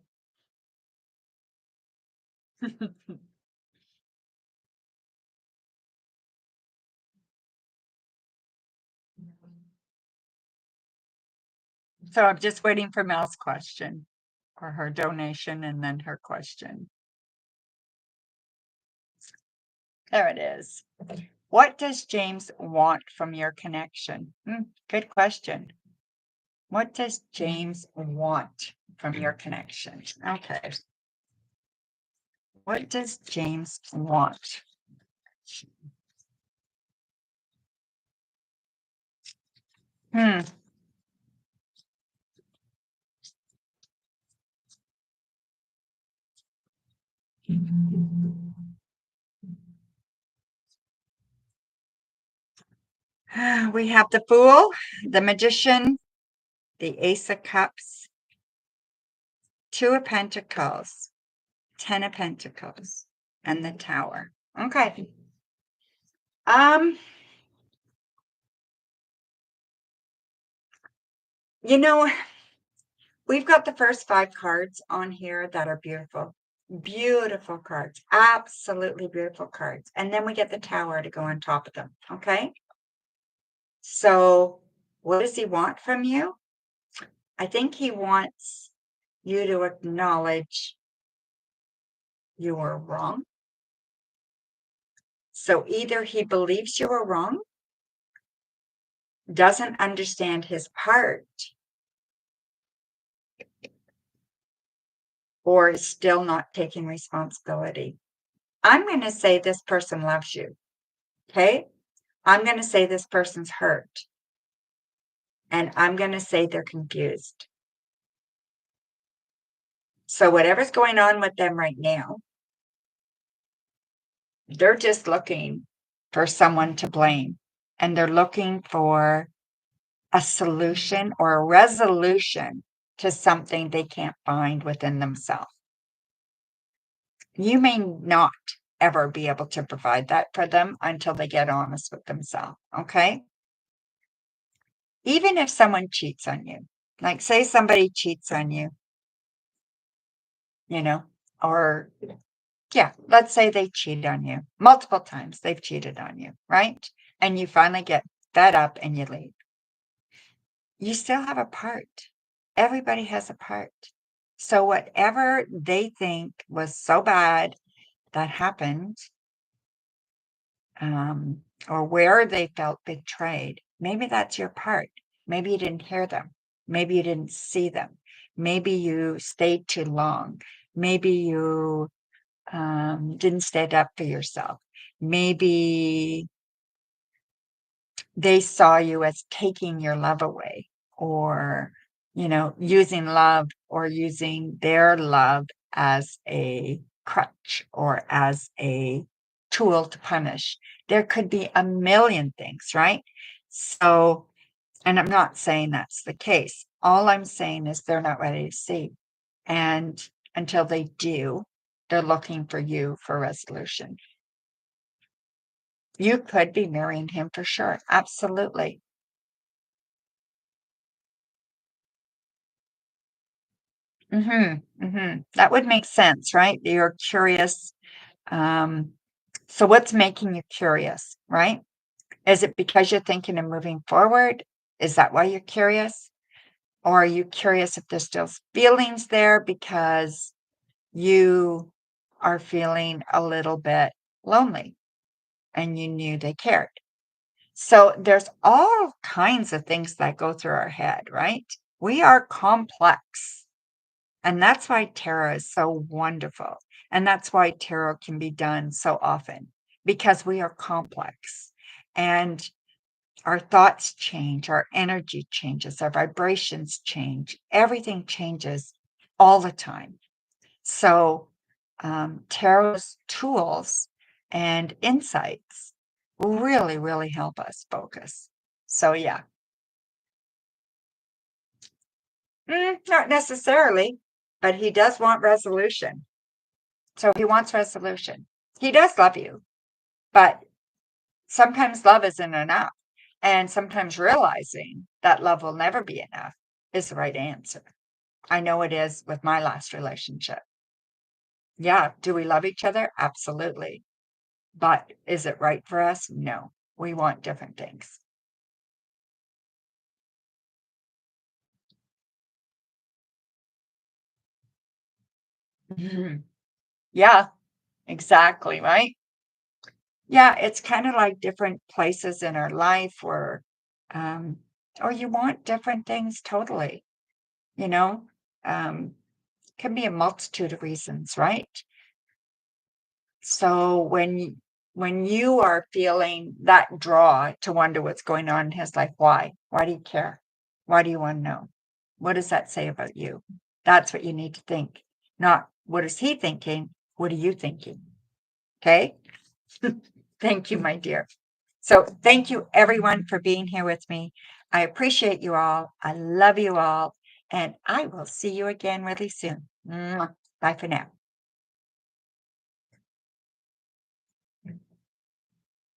So I'm just waiting for Mel's question or her donation and then her question. There it is. What does James want from your connection? Good question. What does James want from your connection? Okay. What does James want? Hmm. We have the Fool, the Magician, the Ace of Cups, Two of Pentacles, Ten of Pentacles, and the Tower. Okay. Um, you know, we've got the first five cards on here that are beautiful. Beautiful cards. Absolutely beautiful cards. And then we get the Tower to go on top of them. Okay. So, what does he want from you? I think he wants you to acknowledge you were wrong. So either he believes you were wrong, doesn't understand his part, or is still not taking responsibility. I'm going to say this person loves you. Okay. I'm going to say this person's hurt And I'm going to say they're confused. So whatever's going on with them right now, they're just looking for someone to blame. And they're looking for a solution or a resolution to something they can't find within themselves. You may not ever be able to provide that for them until they get honest with themselves. Okay. Even if someone cheats on you, like say somebody cheats on you, you know, or yeah, let's say they cheat on you multiple times. They've cheated on you, right? And you finally get fed up and you leave. You still have a part. Everybody has a part. So whatever they think was so bad that happened, um, or where they felt betrayed, maybe that's your part. Maybe you didn't hear them. Maybe you didn't see them. Maybe you stayed too long. Maybe you didn't stand up for yourself. Maybe they saw you as taking your love away or, using love or using their love as a crutch or as a tool to punish. There could be a million things, right? So, and I'm not saying that's the case. All I'm saying is they're not ready to see. And until they do, they're looking for you for resolution. You could be marrying him for sure. Absolutely. That would make sense, right? You're curious. Um, so what's making you curious, right? Is it because you're thinking of moving forward? Is that why you're curious? Or are you curious if there's still feelings there because you are feeling a little bit lonely and you knew they cared? So there's all kinds of things that go through our head, right? We are complex. And that's why tarot is so wonderful. And that's why tarot can be done so often because we are complex and our thoughts change, our energy changes, our vibrations change, everything changes all the time. So, tarot's tools and insights really, really help us focus. So, yeah. Not necessarily, but he does want resolution. So he wants resolution. He does love you, but sometimes love isn't enough. And sometimes realizing that love will never be enough is the right answer. I know it is with my last relationship. Yeah. Do we love each other? Absolutely. But is it right for us? No. We want different things. Mhm. Yeah, exactly. Right. Yeah, it's kind of like different places in our life where, um, or you want different things totally, you know, um, can be a multitude of reasons, right? So when you are feeling that draw to wonder what's going on in his life, why? Why do you care? Why do you want to know? What does that say about you? That's what you need to think. Not what is he thinking? What are you thinking? Okay. Thank you, my dear. So thank you everyone for being here with me. I appreciate you all. I love you all. And I will see you again really soon. Mwah. Bye for now.